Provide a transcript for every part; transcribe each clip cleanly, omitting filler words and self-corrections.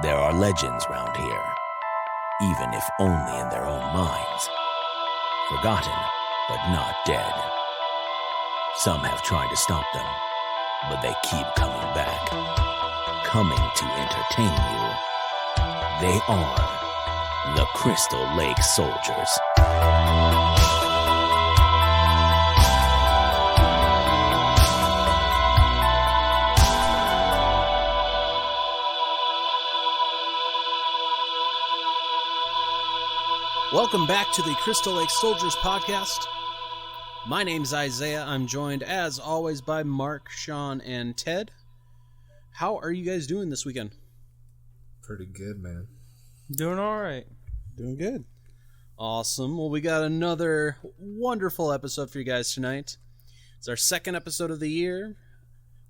There are legends round here, even if only in their own minds. Forgotten, but not dead. Some have tried to stop them, but they keep coming back. Coming to entertain you. They are the Crystal Lake Soldiers. Welcome back to the Crystal Lake Soldiers podcast. My name's Isaiah. I'm joined, as always, by Mark, Sean, and Ted. How are you guys doing this weekend? Pretty good, man. Doing all right. Doing good. Awesome. Well, we got another wonderful episode for you guys tonight. It's our second episode of the year.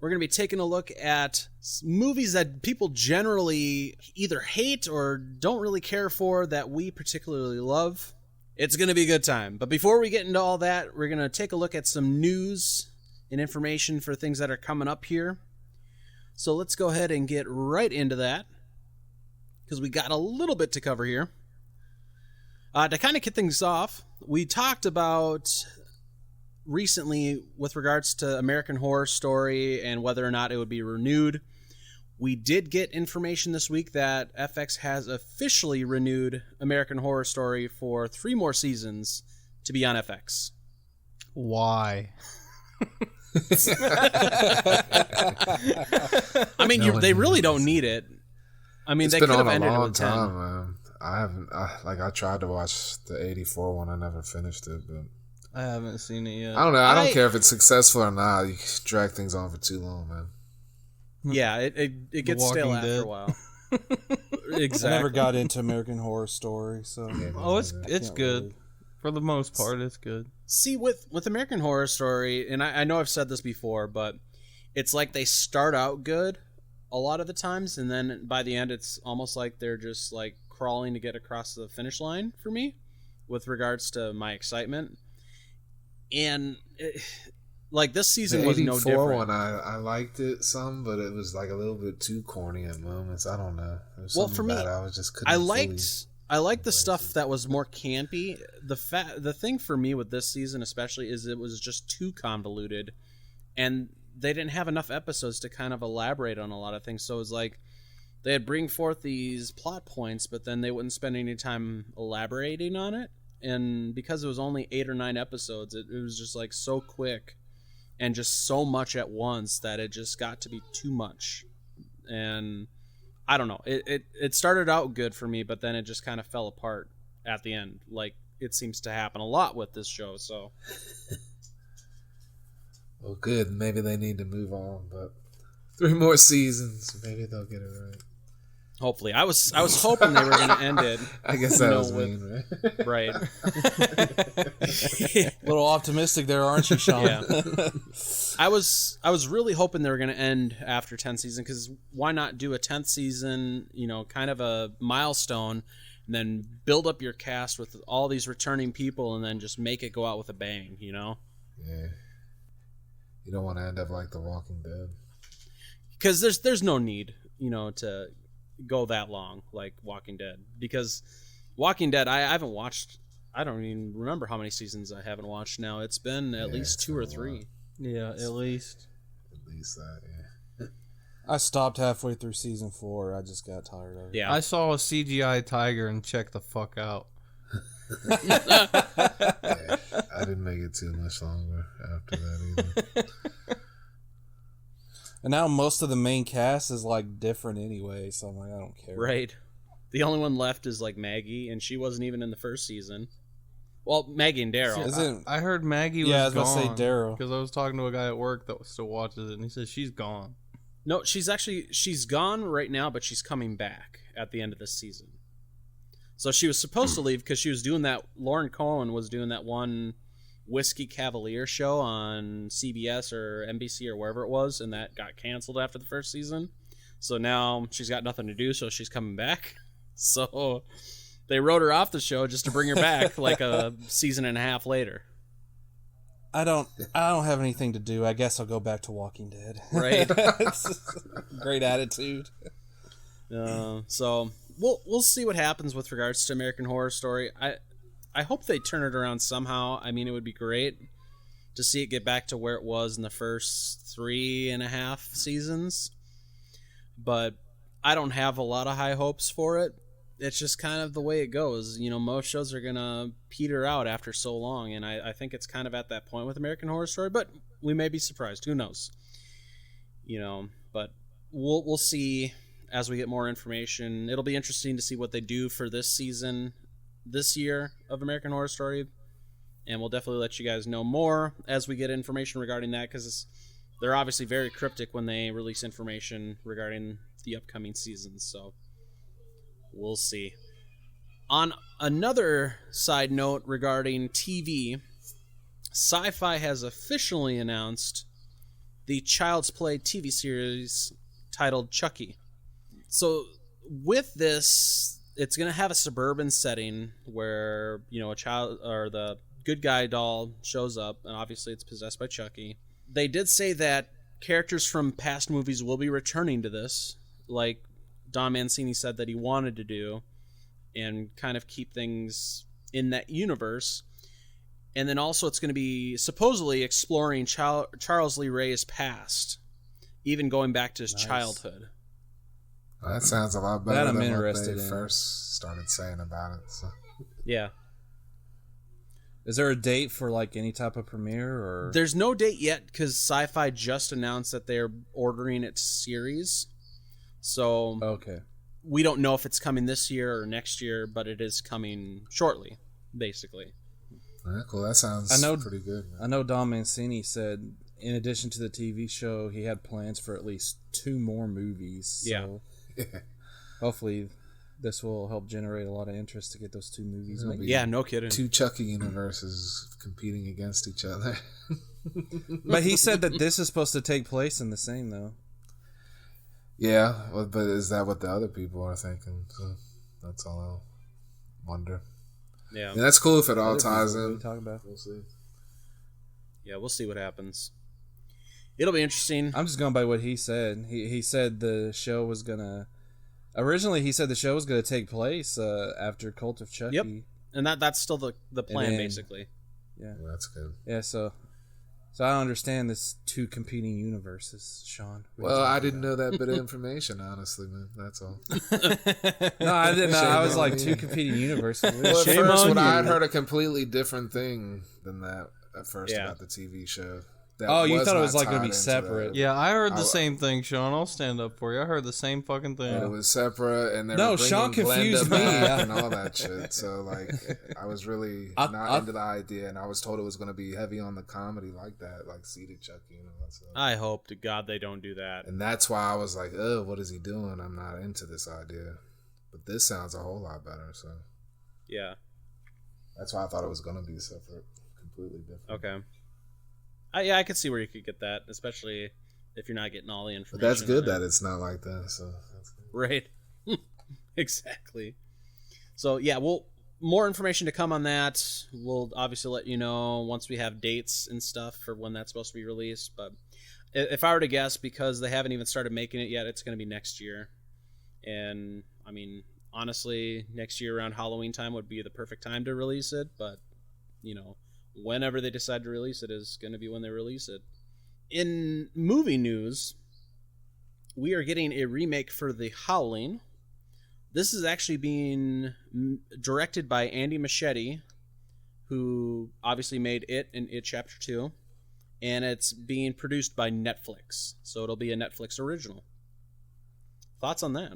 We're going to be taking a look at movies that people generally either hate or don't really care for that we particularly love. It's going to be a good time. But before we get into all that, we're going to take a look at some news and information for things that are coming up here. So let's go ahead and get right into that, because we got a little bit to cover here. To kind of kick things off, we talked about recently with regards to American Horror Story and whether or not it would be renewed. We did get information this week that FX has officially renewed American Horror Story for 3 more seasons to be on FX. Why? I mean, they really don't need it. I mean, they could have ended it with 10. Man. I tried to watch the 84 one. I never finished it, but I haven't seen it yet. I don't know. I don't care if it's successful or not. You drag things on for too long, man. Yeah, it gets stale after a while. Exactly. I never got into American Horror Story, so It's good. Really. For the most part, it's good. See, with American Horror Story, and I know I've said this before, but it's like they start out good a lot of the times, and then by the end, it's almost like they're just like crawling to get across the finish line for me with regards to my excitement. And like this season was no different. One, I liked it some, but it was like a little bit too corny at moments. I don't know. Well, for me, I liked the stuff that was more campy. The thing for me with this season especially is it was just too convoluted, and they didn't have enough episodes to kind of elaborate on a lot of things. So it was like they'd bring forth these plot points, but then they wouldn't spend any time elaborating on it. And because it was only 8 or 9 episodes, it was just like so quick and just so much at once that it just got to be too much. And I don't know. It started out good for me, but then it just kind of fell apart at the end. Like it seems to happen a lot with this show. So, well, good. Maybe they need to move on, but 3 more seasons, maybe they'll get it right. Hopefully. I was hoping they were going to end it. I guess that was mean, right? A little optimistic there, aren't you, Sean? Yeah. I was really hoping they were going to end after 10th season, because why not do a 10th season, kind of a milestone, and then build up your cast with all these returning people and then just make it go out with a bang, Yeah. You don't want to end up like The Walking Dead. Because there's no need, to go that long like Walking Dead, because Walking Dead I haven't watched. I don't even remember how many seasons I haven't watched now. It's been at least 2 or 3. Yeah, at least that. Yeah. I stopped halfway through season 4. I just got tired of it. Yeah, I saw a CGI tiger and checked the fuck out. Yeah, I didn't make it too much longer after that either. And now most of the main cast is like different anyway, so I'm like, I don't care. Right. The only one left is like Maggie, and she wasn't even in the first season. Well, Maggie and Daryl. I heard Maggie was gone. Yeah, I was going to say Daryl. Because I was talking to a guy at work that still watches it, and he said she's gone. No, she's gone right now, but she's coming back at the end of this season. So she was supposed to leave because she was doing that. Lauren Cohen was doing that one Whiskey Cavalier show on CBS or NBC or wherever it was, and that got canceled after the first season. So now she's got nothing to do, so she's coming back. So they wrote her off the show just to bring her back like a season and a half later. I don't have anything to do. I guess I'll go back to Walking Dead. Right. Great attitude. So we'll see what happens with regards to American Horror Story. I hope they turn it around somehow. I mean, it would be great to see it get back to where it was in the first 3.5 seasons. But I don't have a lot of high hopes for it. It's just kind of the way it goes. You know, most shows are going to peter out after so long, and I think it's kind of at that point with American Horror Story, but we may be surprised. Who knows? You know, but we'll see as we get more information. It'll be interesting to see what they do for this season, this year of American Horror Story, and we'll definitely let you guys know more as we get information regarding that, because they're obviously very cryptic when they release information regarding the upcoming seasons, so we'll see. On another side note regarding TV, Sci-Fi has officially announced the Child's Play TV series titled Chucky. So with this, it's going to have a suburban setting where, you know, a child or the good guy doll shows up, and obviously it's possessed by Chucky. They did say that characters from past movies will be returning to this, like Don Mancini said that he wanted to do, and kind of keep things in that universe. And then also it's going to be supposedly exploring Charles Lee Ray's past, even going back to his childhood. Well, that sounds a lot better I'm than what interested they in. first started saying about it. So. Yeah. Is there a date for like any type of premiere or? There's no date yet because Sci-Fi just announced that they're ordering its series. So Okay. we don't know if it's coming this year or next year, but it is coming shortly, basically. All right, cool. That sounds pretty good. Man. I know Don Mancini said in addition to the TV show, he had plans for at least 2 more movies. So hopefully this will help generate a lot of interest to get those 2 movies made. Yeah, no kidding. 2 Chucky universes competing against each other. But he said that this is supposed to take place in the same, though. Yeah, well, but is that what the other people are thinking? So that's all I'll wonder. Yeah. Yeah, that's cool if it all Other ties people, what are in. you talking about? We'll see. Yeah, we'll see what happens. It'll be interesting. I'm just going by what he said. He said the show was gonna. Originally, he said the show was gonna take place after Cult of Chucky. Yep. And that's still the plan, then- basically. Yeah. Well, that's good. Yeah. So I don't understand this 2 competing universes, Sean. What are Well, you I talking didn't know that bit of information, honestly, man. That's all. about? No, I didn't know. I was Shame like on 2 me. competing universes. Well, at Shame first, on when I you. had heard a completely different thing than that at first Yeah. about the TV show. That Oh, you was thought it not was, like, gonna tied be into separate. that. Yeah, I heard the I- same thing, Sean. I'll stand up for you. I heard the same fucking thing. And it was separate, and they No, were bringing Sean confused Glenda me. back and all that shit. So, like, I was really I- not into the idea, and I was told it was going to be heavy on the comedy like that, like Seated Chucky and all that stuff. I hope to God they don't do that. And that's why I was like, oh, what is he doing? I'm not into this idea. But this sounds a whole lot better, so Yeah. that's why I thought it was going to be separate, completely different. Okay. Yeah, I could see where you could get that, especially if you're not getting all the But information. that's good on it. that it's not like that, so that's good. Right. Exactly. So, yeah, more information to come on that. We'll obviously let you know once we have dates and stuff for when that's supposed to be released. But if I were to guess, because they haven't even started making it yet, it's going to be next year. And, I mean, honestly, next year around Halloween time would be the perfect time to release it. But, you know, whenever they decide to release it is going to be when they release it. In movie news, we are getting a remake for The Howling. This is actually being directed by Andy Muschietti, who obviously made It and It Chapter 2. And it's being produced by Netflix. So it'll be a Netflix original. Thoughts on that?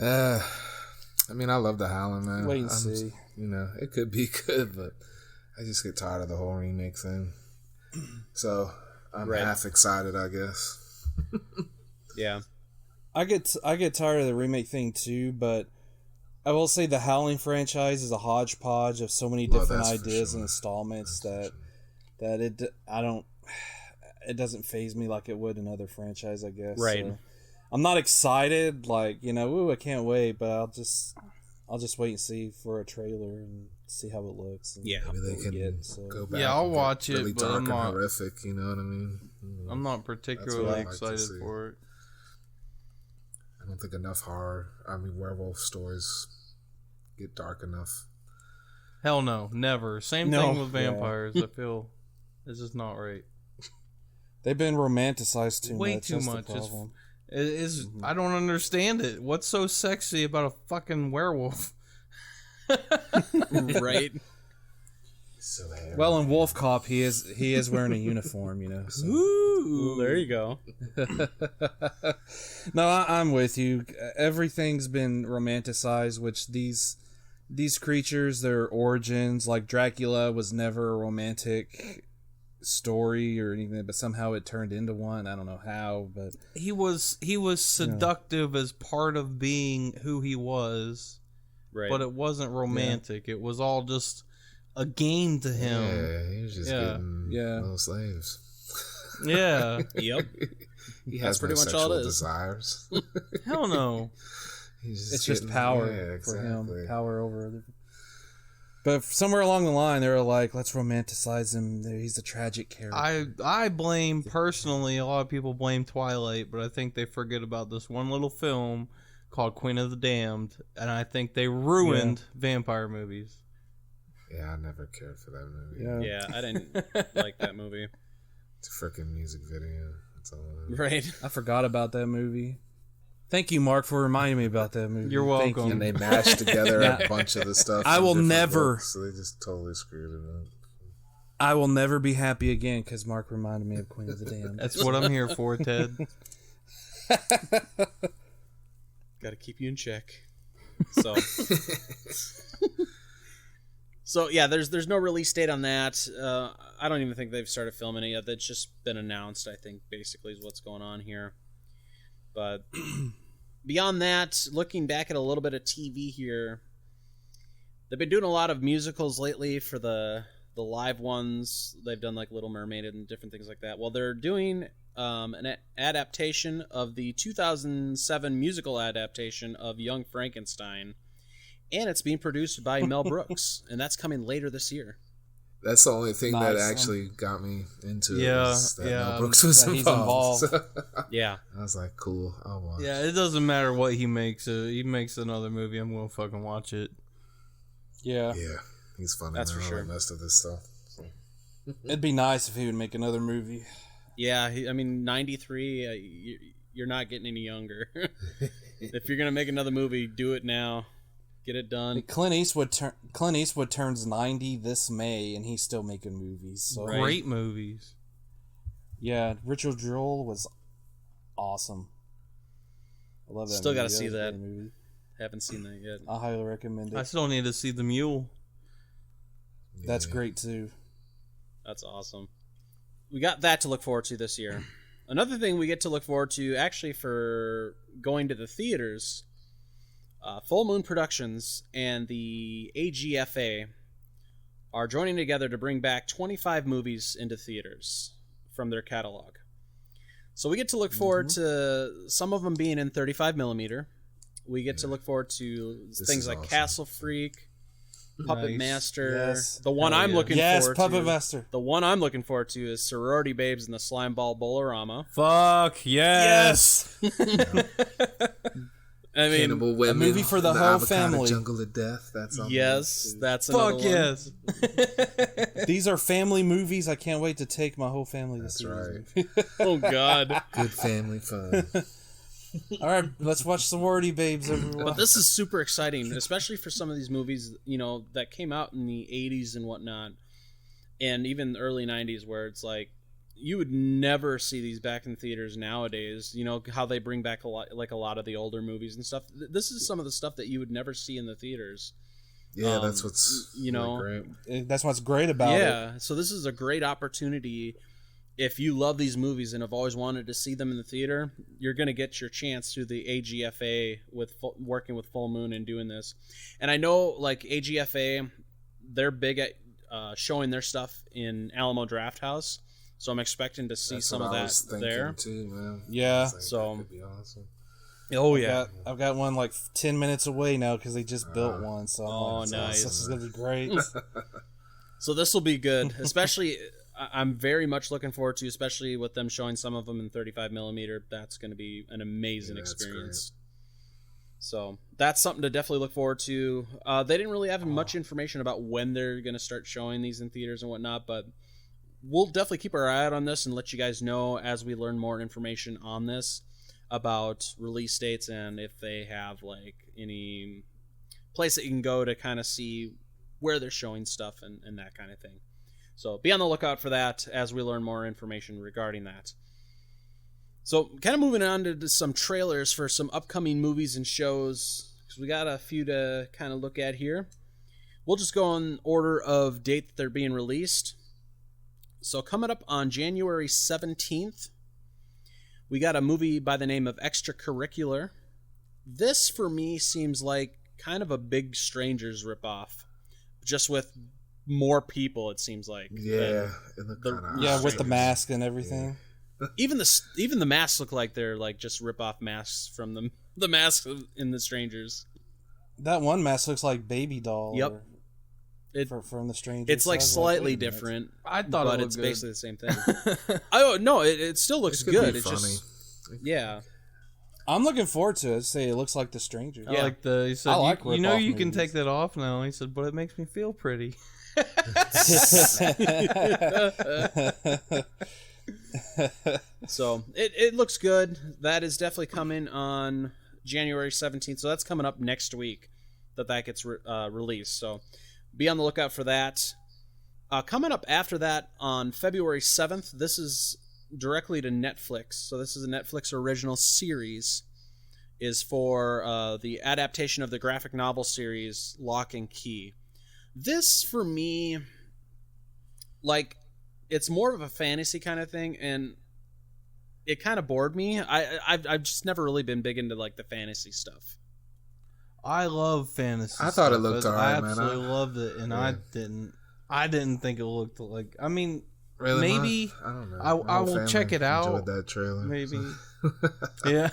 I mean, I love The Howling, man. Wait and see. You know, it could be good, but I just get tired of the whole remake thing. So I'm Right. half excited, I guess. Yeah. I get tired of the remake thing too, but I will say the Howling franchise is a hodgepodge of so many Well, different that's for ideas sure. and installments That's for that it doesn't faze me like it would another franchise, I guess. Right. So, I'm not excited, like, you know, ooh, I can't wait, but I'll just wait and see for a trailer and see how it looks. And Yeah. Maybe they what we can get, so. go back. Yeah, I'll and get watch it, really but dark I'm and not- horrific. You know what I mean? I'm not That's what particularly I like to excited see. for it. I don't don't think enough werewolf stories get dark enough. Hell no, never. Same No. thing with vampires. I feel it's just not right. They've been romanticized too Way much. too That's much. The problem. I don't understand it. What's so sexy about a fucking werewolf? Right. So hairy. Well, in Wolf Cop, he is wearing a uniform, you know. So. Ooh, there you go. No, I'm with you. Everything's been romanticized, which these creatures, their origins, like Dracula was never a romantic story or anything, but somehow it turned into one. I don't know how, but He was seductive as part of being who he was, Right. but it wasn't romantic. It was all just a game to him. Yeah, he was just getting little slaves. Yeah. Yep. He That's has pretty no much all sexual it is. desires. Hell no. He's it's just getting- power yeah, for exactly. him, power over other. But somewhere along the line, they were like, "Let's romanticize him. He's a tragic character." I blame personally. A lot of people blame Twilight, but I think they forget about this one little film called Queen of the Damned, and I think they ruined vampire movies. Yeah, I never cared for that movie. Yeah. Yeah, I didn't like that movie. It's a freaking music video. That's all it is. Right. I forgot about that movie. Thank you, Mark, for reminding me about that movie. You're Thank welcome. And they mashed together a bunch of the stuff. I from will different never- books, so they just totally screwed it up. I will never be happy again because Mark reminded me of Queen of the Damned. That's what I'm here for, Ted. Got to keep you in check. So, so yeah, there's no release date on that. I don't even think they've started filming it yet. That's just been announced, I think, basically is what's going on here. But beyond that, looking back at a little bit of TV here, they've been doing a lot of musicals lately for the live ones. They've done like Little Mermaid and different things like that. Well, they're doing an adaptation of the 2007 musical adaptation of Young Frankenstein, and it's being produced by Mel Brooks, and that's coming later this year. That's the only thing that Nice. actually got me into it. Yeah, was that yeah, Mel Brooks was that he's involved. involved. So, Yeah, I was like, cool, I'll watch. Yeah, it doesn't matter what he makes. He makes another movie, I'm gonna fucking watch it. Yeah. Yeah, he's funny. That's man. for I sure. like most of this stuff. So. It'd be nice if he would make another movie. yeah. I mean, 93. You're not getting any younger. If you're gonna make another movie, do it now. Get it done. Clint Eastwood turns 90 this May, and he's still making movies. So Right. Great movies. yeah, Richard Jewell was awesome. I love that. Still movie. gotta see was a that. great movie. Haven't seen that yet. I highly recommend I it. still need to see The Mule. That's Yeah. great too. That's awesome. We got that to look forward to this year. Another thing we get to look forward to, actually, for going to the theaters, Full Moon Productions and the AGFA are joining together to bring back 25 movies into theaters from their catalog. So we get to look forward to some of them being in 35 millimeter. We get to look forward to things is like awesome. Castle Freak, Puppet Nice. Master. Yes. The one Hell I'm yeah. looking Yes, forward Puppet to. Master. The one I'm looking forward to is Sorority Babes and the Slime Ball Bolorama. Fuck yes. I mean, Cannibal Women, movie for the whole Avocado family. Jungle of Death. That's on yes, there, too. that's another Fuck one. yes. These are family movies. I can't wait to take my whole family to That's see right. these movies. Oh God! Good family fun. All right, let's watch Sorority Babes, everyone. But this is super exciting, especially for some of these movies, that came out in the '80s and whatnot, and even the early '90s, where it's like you would never see these back in theaters nowadays. You know how they bring back a lot of the older movies and stuff. This is some of the stuff that you would never see in the theaters. Yeah, that's what's really great. That's what's great about it. Yeah, so this is a great opportunity. If you love these movies and have always wanted to see them in the theater, you're going to get your chance through the AGFA with working with Full Moon and doing this. And I know, like, AGFA, they're big at showing their stuff in Alamo Drafthouse, so I'm expecting to see That's some what of I that was thinking there. too, man. Yeah. I was like, So- that could be awesome. Oh I've got one like 10 minutes away now because they just built one. So I'm Oh, like, nice. This is gonna be great. So this will be good, especially. I'm very much looking forward to, especially with them showing some of them in 35 millimeter. That's going to be an amazing Yeah, that's experience. So that's something to definitely look forward to. They didn't really have much information about when they're going to start showing these in theaters and whatnot, but we'll definitely keep our eye out on this and let you guys know as we learn more information on this about release dates and if they have like any place that you can go to kind of see where they're showing stuff and that kind of thing. So be on the lookout for that as we learn more information regarding that. So kind of moving on to some trailers for some upcoming movies and shows, because we got a few to kind of look at here. We'll just go in order of date that they're being released. So coming up on January 17th, we got a movie by the name of Extracurricular. This, for me, seems like kind of a Big Strangers ripoff, just with more people, it seems like. Yeah. With the mask and everything. Yeah. Even the masks look like they're like just rip-off masks from the masks in The Strangers. That one mask looks like Baby Doll. Yep. From The Strangers. It's like So slightly different. I thought but it it's looked basically the same thing. Oh no, it still looks It's good. be It's funny. just yeah. I'm looking forward to it. Say it looks like The Strangers. I like he said, I like you know rip-off you can movies. take that off now. He said, but it makes me feel pretty. So it looks good. That is definitely coming on January 17th. So that's coming up next week that gets released. So be on the lookout for that. Coming up after that on February 7th, this is directly to Netflix. So this is a Netflix original series. Is for the adaptation of the graphic novel series Lock and Key. This, for me, like, it's more of a fantasy kind of thing, and it kind of bored me. I've just never really been big into, like, the fantasy stuff. I love fantasy. I thought it stuff, looked but alright, I man. absolutely loved it, and Yeah. I didn't think it looked like. I mean, Really, maybe I don't know. I My will family check it out. Enjoyed that trailer. maybe. Yeah.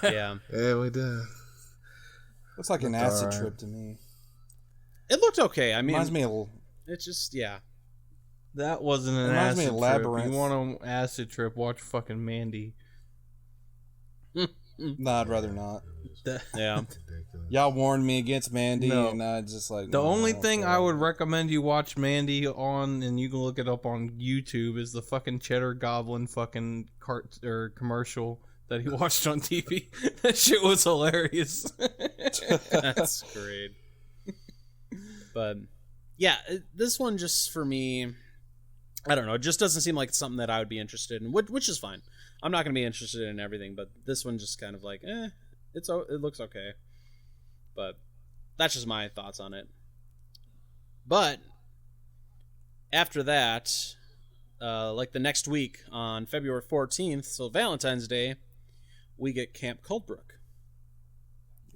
Yeah. Yeah, we did. Looks like an Looked acid alright. trip to me. It looked okay. I mean, Reminds me of it's just, yeah. That wasn't an Reminds me acid of trip. Labyrinth. You want an acid trip? Watch fucking Mandy. Nah, I'd rather not. Yeah. Ridiculous. Y'all warned me against Mandy, No. and I just like The no, only don't thing care. I would recommend you watch Mandy on, and you can look it up on YouTube, is the fucking Cheddar Goblin fucking commercial that he watched on TV. That shit was hilarious. That's great. But yeah, this one just for me, I don't know. It just doesn't seem like it's something that I would be interested in, which is fine. I'm not going to be interested in everything, but this one just kind of like, it looks okay. But that's just my thoughts on it. But after that, like the next week on February 14th, so Valentine's Day, we get Camp Coldbrook.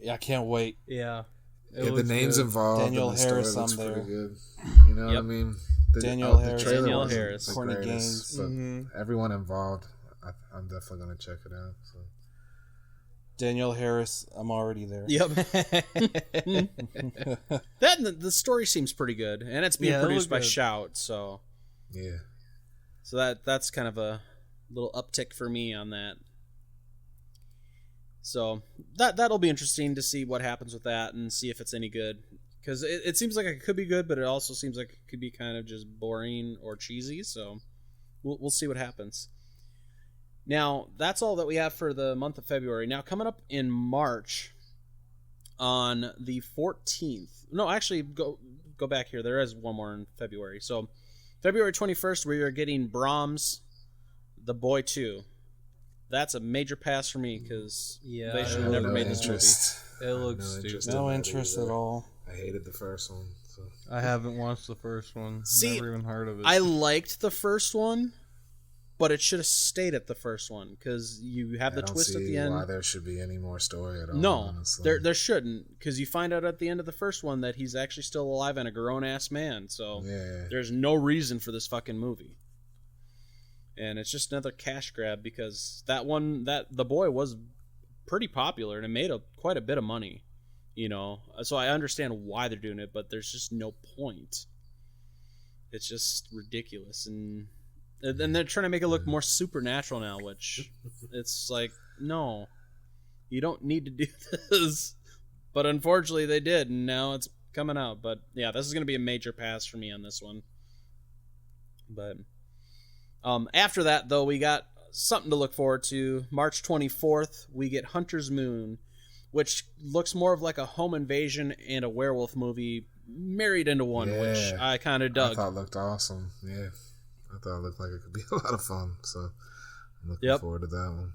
Yeah, I can't wait. Yeah. Yeah, the names involved. Daniel and the story Harris looks on there. pretty good. You know what I Yep. mean? Daniel Harris. trailer Daniel wasn't Harris. the Courtney greatest, Gaines. but everyone involved, I'm definitely gonna check it out. So. Daniel Harris, I'm already there. Yep. That and the story seems pretty good, and it's being Yeah, it produced looked by good. Shout, so Yeah. that's kind of a little uptick for me on that. So that'll be interesting to see what happens with that and see if it's any good, because it seems like it could be good, but it also seems like it could be kind of just boring or cheesy. So we'll see what happens. Now, that's all that we have for the month of February. Now, coming up in March, on the 14th... No, actually, go back here. There is one more in February. So, February 21st, we are getting Brahms, The Boy 2. That's a major pass for me, because Yeah, they I should have have never no made this interest. movie. It looks stupid. No interest at all. I hated the first one. So. I haven't watched the first one. See, Never even heard of it. I liked the first one, but it should have stayed at the first one, because you have the I don't twist at see the end. why there should be any more story at all. No, honestly. there shouldn't, because you find out at the end of the first one that he's actually still alive and a grown-ass man, so Yeah. there's no reason for this fucking movie. And it's just another cash grab, because The Boy was pretty popular, and it made quite a bit of money, you know? So I understand why they're doing it, but there's just no point. It's just ridiculous, and they're trying to make it look more supernatural now, which it's like, no, you don't need to do this. but unfortunately they did, and now it's coming out. But yeah, this is going to be a major pass for me on this one. But after that, though, we got something to look forward to. March 24th, we get Hunter's Moon, which looks more of like a home invasion and a werewolf movie married into one, which I kind of dug. I thought it looked awesome. Yeah. I thought it looked like it could be a lot of fun. So I'm looking forward to that one.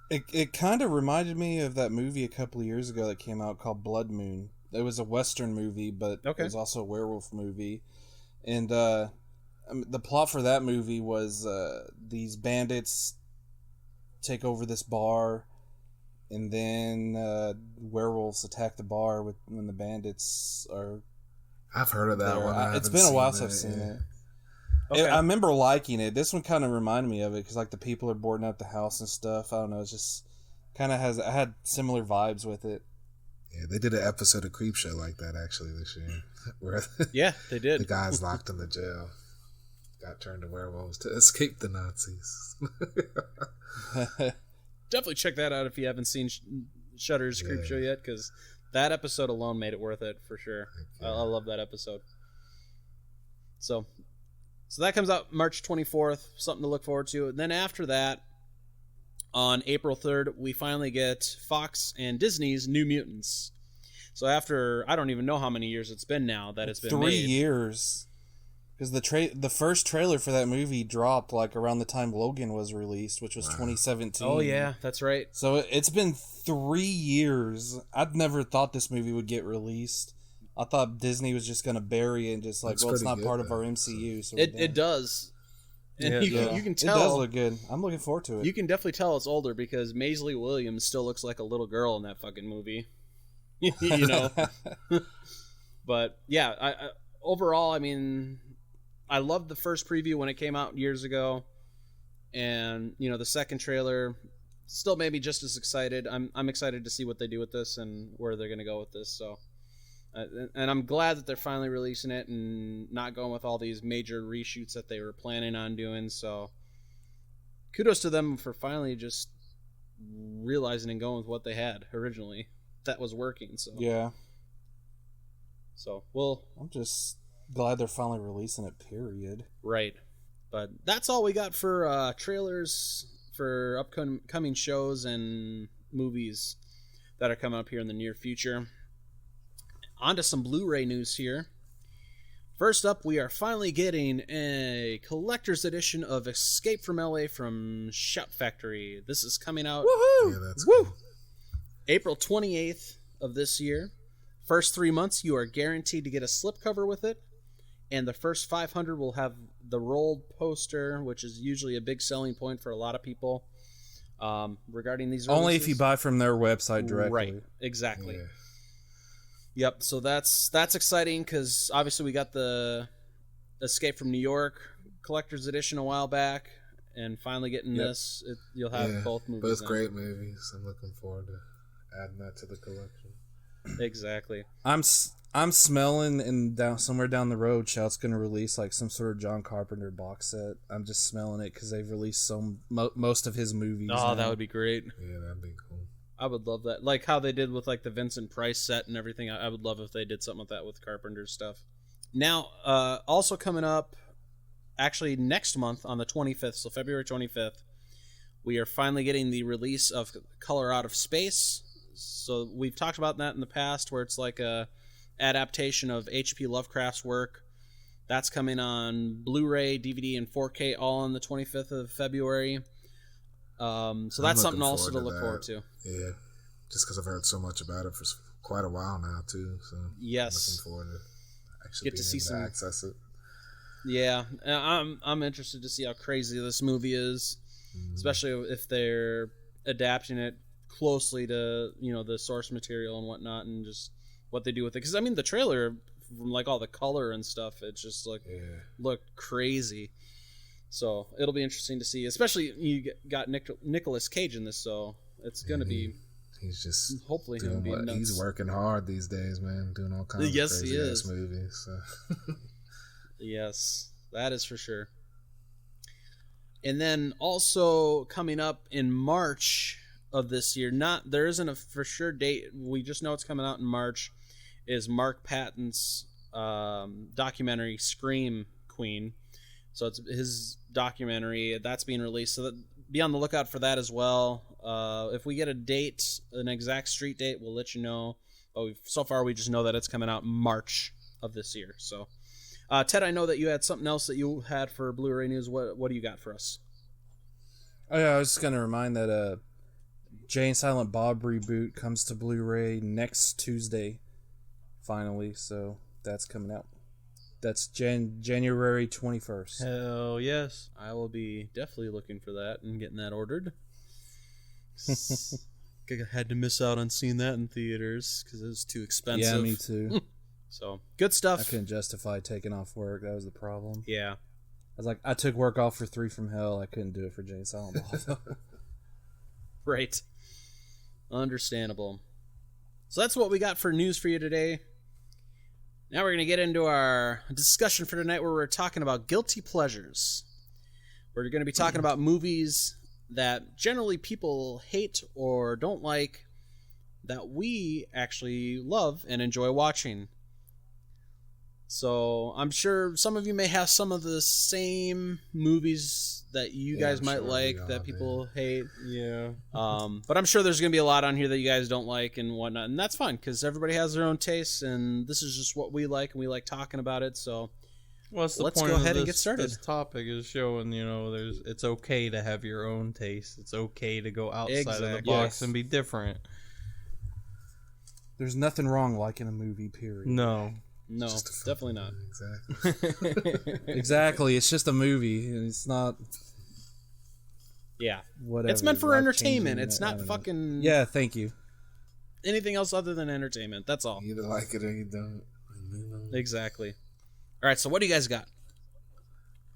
It kind of reminded me of that movie a couple of years ago that came out called Blood Moon. It was a Western movie, but it was also a werewolf movie. And the plot for that movie was these bandits take over this bar, and then werewolves attack the bar when the bandits are. I've heard of that one. It's been a while since I've seen it. Okay. I remember liking it. This one kind of reminded me of it because like the people are boarding up the house and stuff. I don't know. It's just kind of I had similar vibes with it. Yeah, they did an episode of Creepshow like that actually this year. Where they did. The guys locked in the jail got turned to werewolves to escape the Nazis. Definitely check that out if you haven't seen Shudder's Creepshow yet, because that episode alone made it worth it for sure. I love that episode. So that comes out March 24th, something to look forward to. And then after that, on April 3rd, we finally get Fox and Disney's New Mutants. So after, I don't even know how many years it's been now that it's been 3 made. years. Because the first trailer for that movie dropped like around the time Logan was released, which was 2017. Oh yeah, that's right. So it's been 3 years. I'd never thought this movie would get released. I thought Disney was just going to bury it and just like, it's not part of our MCU. So it does. And you can tell. It does look good. I'm looking forward to it. You can definitely tell it's older because Maisie Williams still looks like a little girl in that fucking movie. You know? But yeah, I overall, I mean, I loved the first preview when it came out years ago. And, you know, the second trailer still made me just as excited. I'm excited to see what they do with this and where they're going to go with this. So, and I'm glad that they're finally releasing it and not going with all these major reshoots that they were planning on doing. So, kudos to them for finally just realizing and going with what they had originally that was working. So yeah. So I'm just glad they're finally releasing it. Period. Right. But that's all we got for trailers for upcoming shows and movies that are coming up here in the near future. On to some Blu-ray news here. First up, we are finally getting a collector's edition of Escape from LA from Shout Factory. This is coming out Yeah, that's cool. April 28th of this year. First 3 months, you are guaranteed to get a slipcover with it. And the first 500 will have the rolled poster, which is usually a big selling point for a lot of people regarding these releases. Only if you buy from their website directly. Right, exactly. Yeah. Yep, so that's exciting because obviously we got the Escape from New York collector's edition a while back, and finally getting this, you'll have both movies. Both great movies. I'm looking forward to adding that to the collection. Exactly. I'm smelling, and somewhere down the road, Shout's going to release like some sort of John Carpenter box set. I'm just smelling it because they've released most of his movies. Oh, that would be great. Yeah, that'd be cool. I would love that. Like how they did with like the Vincent Price set and everything. I would love if they did something like that with Carpenter's stuff. Now, also coming up, actually next month on the 25th, so February 25th, we are finally getting the release of Color Out of Space. So we've talked about that in the past, where it's like a adaptation of H.P. Lovecraft's work. That's coming on Blu-ray, DVD, and 4K all on the 25th of February. So that's something also to look forward to. Yeah, just because I've heard so much about it for quite a while now too. So yes, I'm looking forward to actually get to see able to access it. Yeah, I'm interested to see how crazy this movie is, especially if they're adapting it closely to the source material and whatnot, and just what they do with it. Because I mean, the trailer, from like all the color and stuff, it just looked crazy. So it'll be interesting to see, especially you got Nicolas Cage in this, so it's going to be. He's just hopefully doing he's working hard these days, man, doing all kinds of crazy ass movies. So. Yes, that is for sure. And then also coming up in March of this year. There isn't a for sure date. We just know it's coming out in March. Is Mark Patton's documentary Scream Queen. So it's his documentary that's being released. So be on the lookout for that as well. If we get a date, an exact street date, we'll let you know. But so far we just know that it's coming out in March of this year. So, Ted, I know that you had something else that you had for Blu-ray news. What do you got for us? Oh yeah, I was just gonna remind that Jay and Silent Bob reboot comes to Blu-ray next Tuesday, finally. So that's coming out. That's January 21st. Hell yes. I will be definitely looking for that and getting that ordered. I had to miss out on seeing that in theaters because it was too expensive. Yeah, me too. So, good stuff. I couldn't justify taking off work. That was the problem. Yeah. I was like, I took work off for 3 from Hell. I couldn't do it for Jay and Silent Bob. Right. Understandable. So that's what we got for news for you today. Now we're going to get into our discussion for tonight where we're talking about guilty pleasures. We're going to be talking about movies that generally people hate or don't like that we actually love and enjoy watching. So I'm sure some of you may have some of the same movies that you guys might like that people hate. Yeah. But I'm sure there's going to be a lot on here that you guys don't like and whatnot. And that's fine because everybody has their own tastes and this is just what we like and we like talking about it. So Let's go ahead and get started. This topic is showing, it's okay to have your own taste. It's okay to go outside of the box and be different. There's nothing wrong liking a movie, period. No, definitely not. Exactly. Exactly. It's just a movie. And it's not... Yeah. Whatever. It's meant for entertainment. life-changing, It's not fucking Yeah, thank you. anything else other than entertainment. That's all. You either like it or you don't. Exactly. All right, so what do you guys got?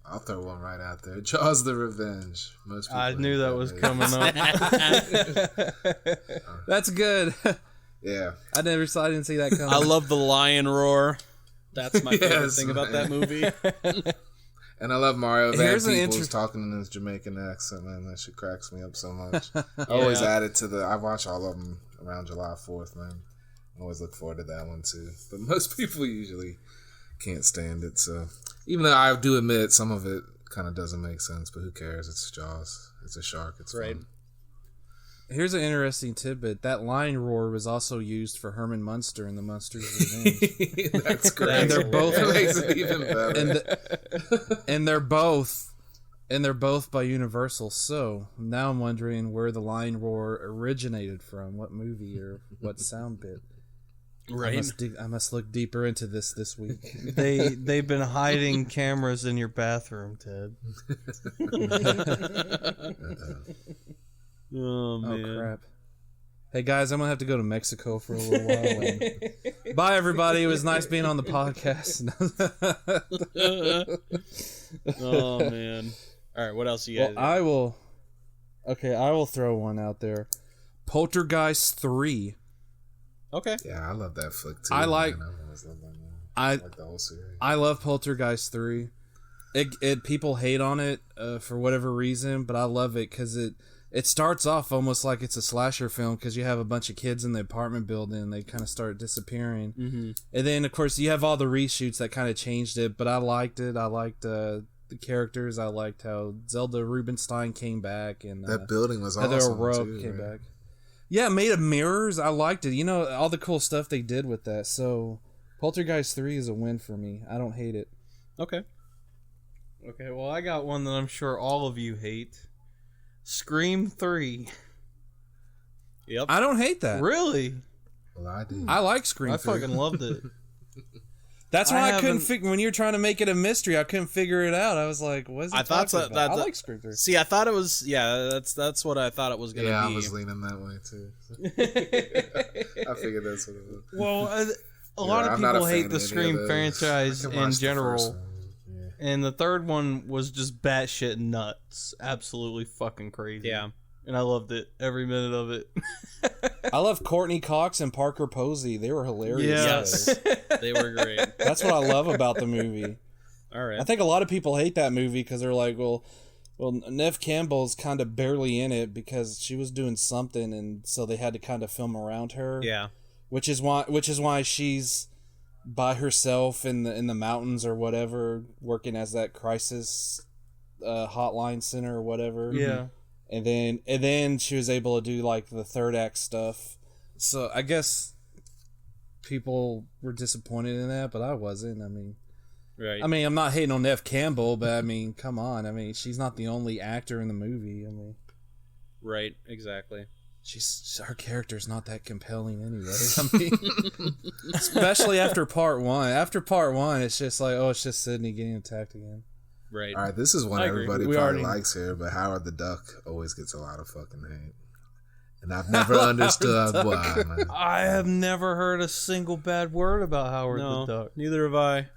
I'll throw one right out there. Jaws: The Revenge. Most people I knew hate that was movie. coming up. That's good. Yeah. I didn't see that coming. I love the lion roar. That's my favorite Yes, thing about that man. movie. And I love Mario Van Here's an Peebles talking in his Jamaican accent, man. That shit cracks me up so much. I always add it to I watch all of them around July 4th, man. I always look forward to that one, too. But most people usually can't stand it, so... Even though I do admit some of it kind of doesn't make sense, but who cares? It's Jaws. It's a shark. It's Right. fun. Here's an interesting tidbit. That lion roar was also used for Herman Munster in The Munsters Revenge. That's great. And they're both- That makes it even better. and they're both by Universal. So now I'm wondering where the lion roar originated from, what movie or what sound bit. Right. I must look deeper into this week. They've been hiding cameras in your bathroom, Ted. Oh, man. Oh crap! Hey guys, I'm gonna have to go to Mexico for a little while. Bye everybody. It was nice being on the podcast. Oh, man. All right, what else you guys I will throw one out there. Poltergeist 3. Okay. Yeah, I love that flick, too. I like- man. I've always loved that movie. I like the whole series. I love Poltergeist 3. It people hate on it for whatever reason, but I love it because it starts off almost like it's a slasher film because you have a bunch of kids in the apartment building and they kind of start disappearing. Mm-hmm. And then, of course, you have all the reshoots that kind of changed it, but I liked it. I liked the characters. I liked how Zelda Rubinstein came back. And That building was Heather awesome, O'Rourke too. came right? back. Yeah, made of mirrors. I liked it. All the cool stuff they did with that. So Poltergeist 3 is a win for me. I don't hate it. Okay. Okay, well, I got one that I'm sure all of you hate. Scream 3. Yep. I don't hate that. Really? Well, I do. I like Scream I 3. fucking loved it. That's why I couldn't haven't- figure when you were trying to make it a mystery. I couldn't figure it out. I was like, "What is he I thought talking so- about?" that- I like Scream 3. See, I thought it was... Yeah, that's what I thought it was going to Yeah, be. I was leaning that way, too. I figured that's what it was. Well, a lot of I'm not a people fan hate of the any of Scream those. franchise I can in watch the general. first one. Yeah. And the third one was just batshit nuts. Absolutely fucking crazy. Yeah. And I loved it. Every minute of it. I love Courtney Cox and Parker Posey. They were hilarious. Yes. They were great. That's what I love about the movie. All right. I think a lot of people hate that movie because they're like, well, Well, Neve Campbell's kind of barely in it because she was doing something, and so they had to kind of film around her. Yeah. Which is why she's by herself in the mountains or whatever, working as that crisis hotline center or whatever. Yeah. And then she was able to do like the third act stuff. So I guess people were disappointed in that, but I wasn't. Right. I mean, I'm not hating on Neve Campbell, but I mean, come on. I mean, she's not the only actor in the movie. I mean, right. Exactly. her character's not that compelling anyway. I mean, especially after part one. After part one, it's just like, oh, it's just Sydney getting attacked again. Right. All right, this is one I agree. everybody We probably already- likes here, but Howard the Duck always gets a lot of fucking hate. And I've never understood why, man. I have never heard a single bad word about Howard No, the Duck. neither have I.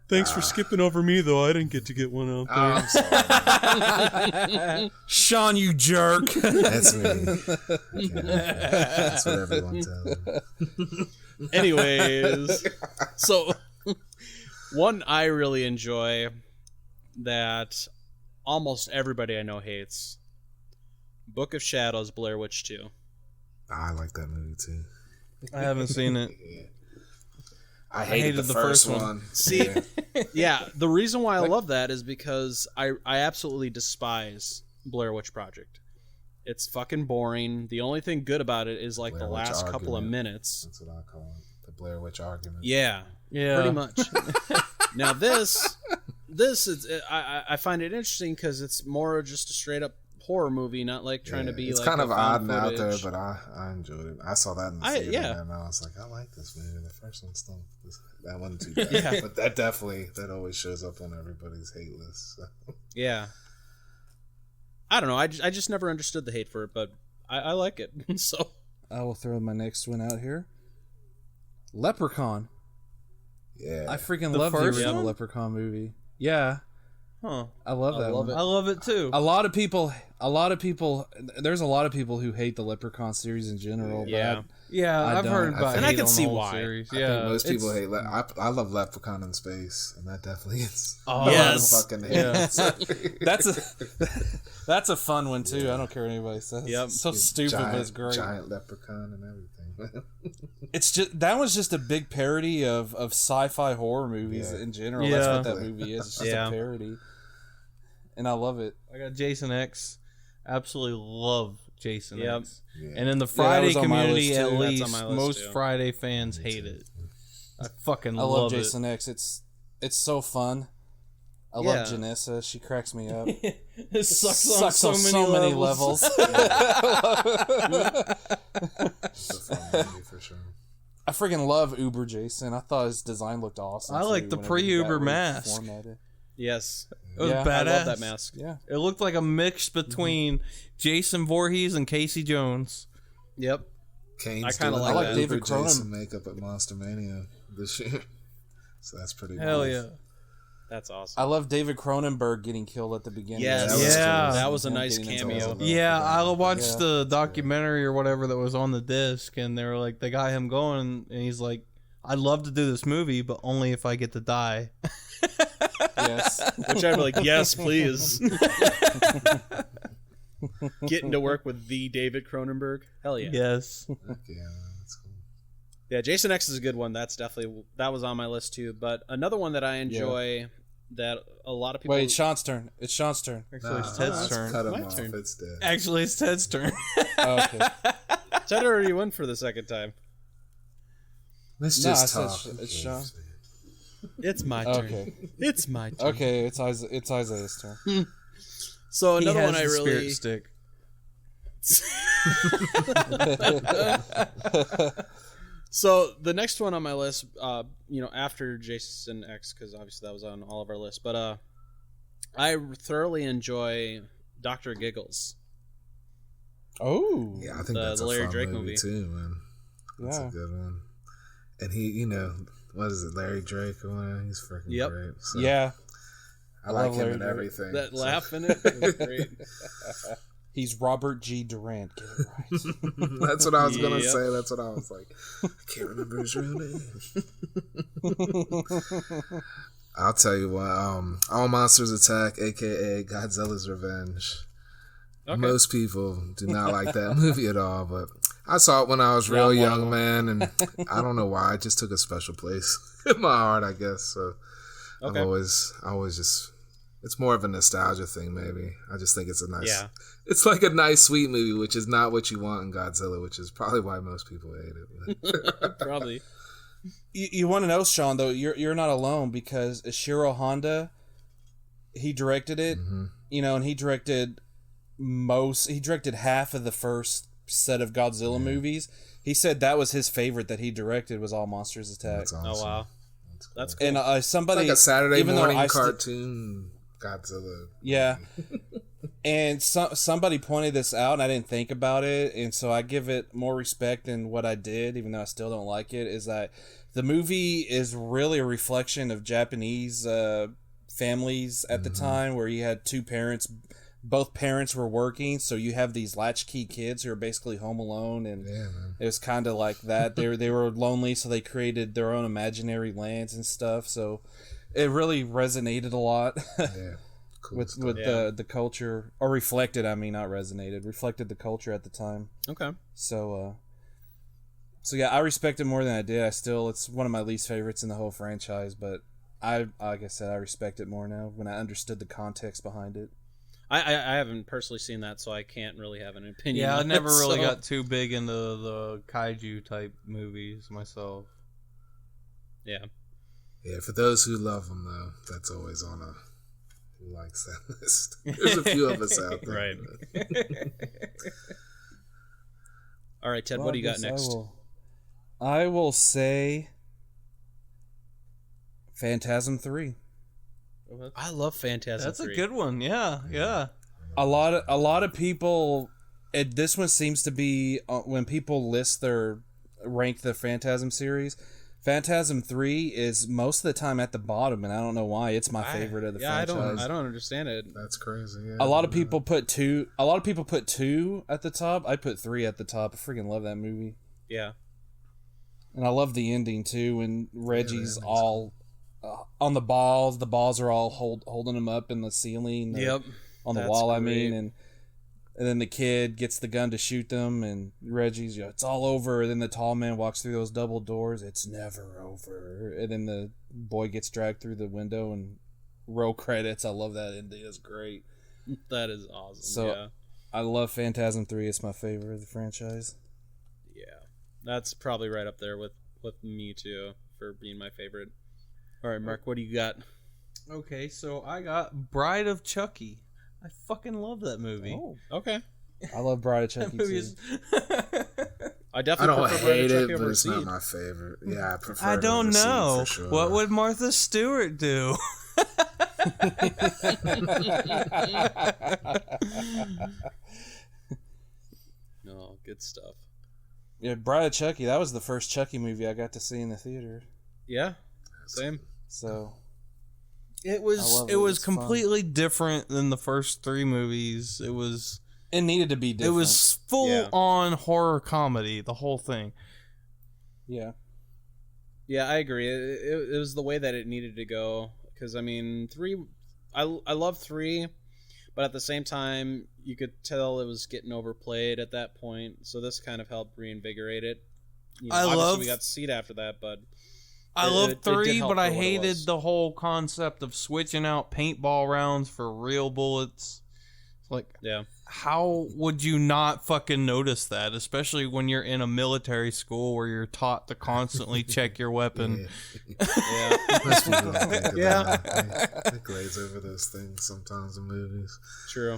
Thanks for skipping over me, though. I didn't get to get one out there. I'm sorry. Sean, you jerk. That's me. Okay. That's what everyone tells me. Anyways, so one I really enjoy that almost everybody I know hates. Book of Shadows, Blair Witch 2. I like that movie too. I haven't seen it. I hated the first one. See, Yeah. yeah, the reason why I love that is because I absolutely despise Blair Witch Project. It's fucking boring. The only thing good about it is like Blair the Witch last couple of argument. minutes. That's what I call it. The Blair Witch argument. Yeah, Yeah. pretty much. Now this is I find it interesting because it's more just a straight up horror movie, not like trying to be. It's like kind a of odd found and out there, footage. but I enjoyed it. I saw that in the theater, and I was like, I like this movie. The first one's still that wasn't too bad, Yeah. but that always shows up on everybody's hate list. So. Yeah. I don't know. I just never understood the hate for it, but I like it. So I will throw my next one out here. Leprechaun. Yeah, I freaking The love the first original one? Leprechaun movie. Yeah, Huh. I love that love one. it. I love it too. A lot of people. There's a lot of people who hate the Leprechaun series in general. Yeah. But Yeah, I I've don't. heard about And I hate can on the see whole why. series. I Yeah, think most people it's- hate. I love Leprechaun in Space, and that definitely is. Oh, Yes. fucking hate. Yeah. that's a fun one too. I don't care what anybody says. Yep. It's so stupid, but it's great. Giant leprechaun and everything. It's just that was just a big parody of sci-fi horror movies Yeah. in general. That's what Yeah. that movie is. It's just Yeah. a parody, and I love it. I got Jason X. Absolutely love Jason Yep. X. Yeah. And in the that Friday was on my community, list, at too. That's least, on my list, most too. Friday fans hate it. I fucking I love love Jason X. It's so fun. I Yeah. love Janessa. She cracks me up. it. It sucks on so many levels. It's a fun movie for sure. I freaking love Uber Jason. I thought his design looked awesome. I like too, the whenever he got pre-Uber mask. reformatted. yes, It was Yeah, I badass. I love that mask. Yeah. It looked like a mix between Jason Voorhees and Casey Jones. Yep. Kane's I kinda doing like the that. David Uber Jason Cronin. makeup at Monster Mania this year, so that's pretty. Hell nice. yeah. That's awesome. I love David Cronenberg getting killed at the beginning. Yes. That was Yeah. cool. That was a Him nice getting into cameo. all that. Yeah, I watched Yeah. the documentary or whatever that was on the disc, and they were like, they got him going, and he's like, I'd love to do this movie, but only if I get to die. Yes. Which I'd be like, yes, please. Getting to work with the David Cronenberg. Hell yeah. Yes. Heck yeah, that's cool. Yeah, Jason X is a good one. That was on my list too. But another one that I enjoy that a lot of people. Wait, Sean's turn. It's Sean's turn. Actually, it's Nah, Ted's let's turn. Cut him My off. turn. It's dead. Actually, it's Ted's turn. Oh, okay. Ted already won for the second time. Let's No, just I talk. said Who it's cares, Sean. man? It's my turn. Okay. It's my turn. Okay, it's Isaiah's turn. So He another has one I the really. spirit stick. So the next one on my list, after Jason X, because obviously that was on all of our lists, but I thoroughly enjoy Dr. Giggles. Oh. Yeah, I think The- that's the a Larry fun Drake movie movie. too, man. That's Yeah. a good one. And he, what is it, Larry Drake? Or whatever? He's freaking Yep. great. So Yeah. I like love him Larry in Drake. everything. That so- laugh in it is great. He's Robert G. Durant. Get it right. That's what I was gonna Yep. say. That's what I was like. I can't remember his real name. I'll tell you what. All Monsters Attack, aka Godzilla's Revenge. Okay. Most people do not like that movie at all, but I saw it when I was real young, man, and I don't know why. It just took a special place in my heart, I guess. So okay. I always just, it's more of a nostalgia thing, maybe. I just think it's a nice, it's like a nice, sweet movie, which is not what you want in Godzilla, which is probably why most people hate it. Probably. You want to know, Sean, though, you're not alone, because Ishiro Honda, he directed it, and he directed half of the first set of Godzilla movies. He said that was his favorite that he directed, was All Monsters Attack. That's awesome. Oh, wow. That's cool. And somebody, it's like a Saturday morning cartoon Godzilla. Yeah. And somebody pointed this out, and I didn't think about it, and so I give it more respect than what I did, even though I still don't like it, is that the movie is really a reflection of Japanese families at the time, where you had two parents, both parents were working, so you have these latchkey kids who are basically home alone, and it was kind of like that. They were lonely, so they created their own imaginary lands and stuff, so it really resonated a lot. Yeah. Cool with the culture, or reflected reflected the culture at the time. Okay. So yeah, I respect it more than I did. It's one of my least favorites in the whole franchise, but like I said, I respect it more now when I understood the context behind it. I haven't personally seen that, so I can't really have an opinion. Yeah, I never really so. got too big into the kaiju type movies myself. Yeah. Yeah, for those who love them, though, that's always on a who likes that list. There's a few of us out there. Right. All right, Ted, what do you got next? I will say Phantasm 3. I love Phantasm 3. That's a good one. Yeah. A lot of people, this one seems to be when people rank the Phantasm series, Phantasm 3 is most of the time at the bottom, and I don't know why. It's my favorite of the franchise. I don't understand it. That's crazy. Yeah, a lot of people put 2 at the top. I put 3 at the top. I freaking love that movie. Yeah. And I love the ending too, when Reggie's all on the balls. The balls are all holding him up in the ceiling. Yep. On the wall, great. And then the kid gets the gun to shoot them, and Reggie's, it's all over. And then the tall man walks through those double doors. It's never over. And then the boy gets dragged through the window, and roll credits. I love that ending. It's great. That is awesome. So yeah. I love Phantasm 3. It's my favorite of the franchise. Yeah. That's probably right up there with me, too, for being my favorite. All right, Mark, what do you got? Okay, so I got Bride of Chucky. I fucking love that movie. Oh, okay. I love Bride of Chucky too. I definitely don't hate it, but it's Seed. not my favorite. Yeah, I prefer. I don't know. For sure. What would Martha Stewart do? No, good stuff. Yeah, Bride of Chucky. That was the first Chucky movie I got to see in the theater. Yeah, same. So it was completely different than the first 3 movies. It needed to be different. It was full on horror comedy, the whole thing. Yeah. Yeah, I agree. It was the way that it needed to go. Because, 3... I love 3, but at the same time, you could tell it was getting overplayed at that point. So this kind of helped reinvigorate it. Obviously, we got to see it after that, but... I love 3, but I hated the whole concept of switching out paintball rounds for real bullets. Like, how would you not fucking notice that? Especially when you're in a military school where you're taught to constantly check your weapon. Most people don't think of that. They glaze over those things sometimes in movies. True.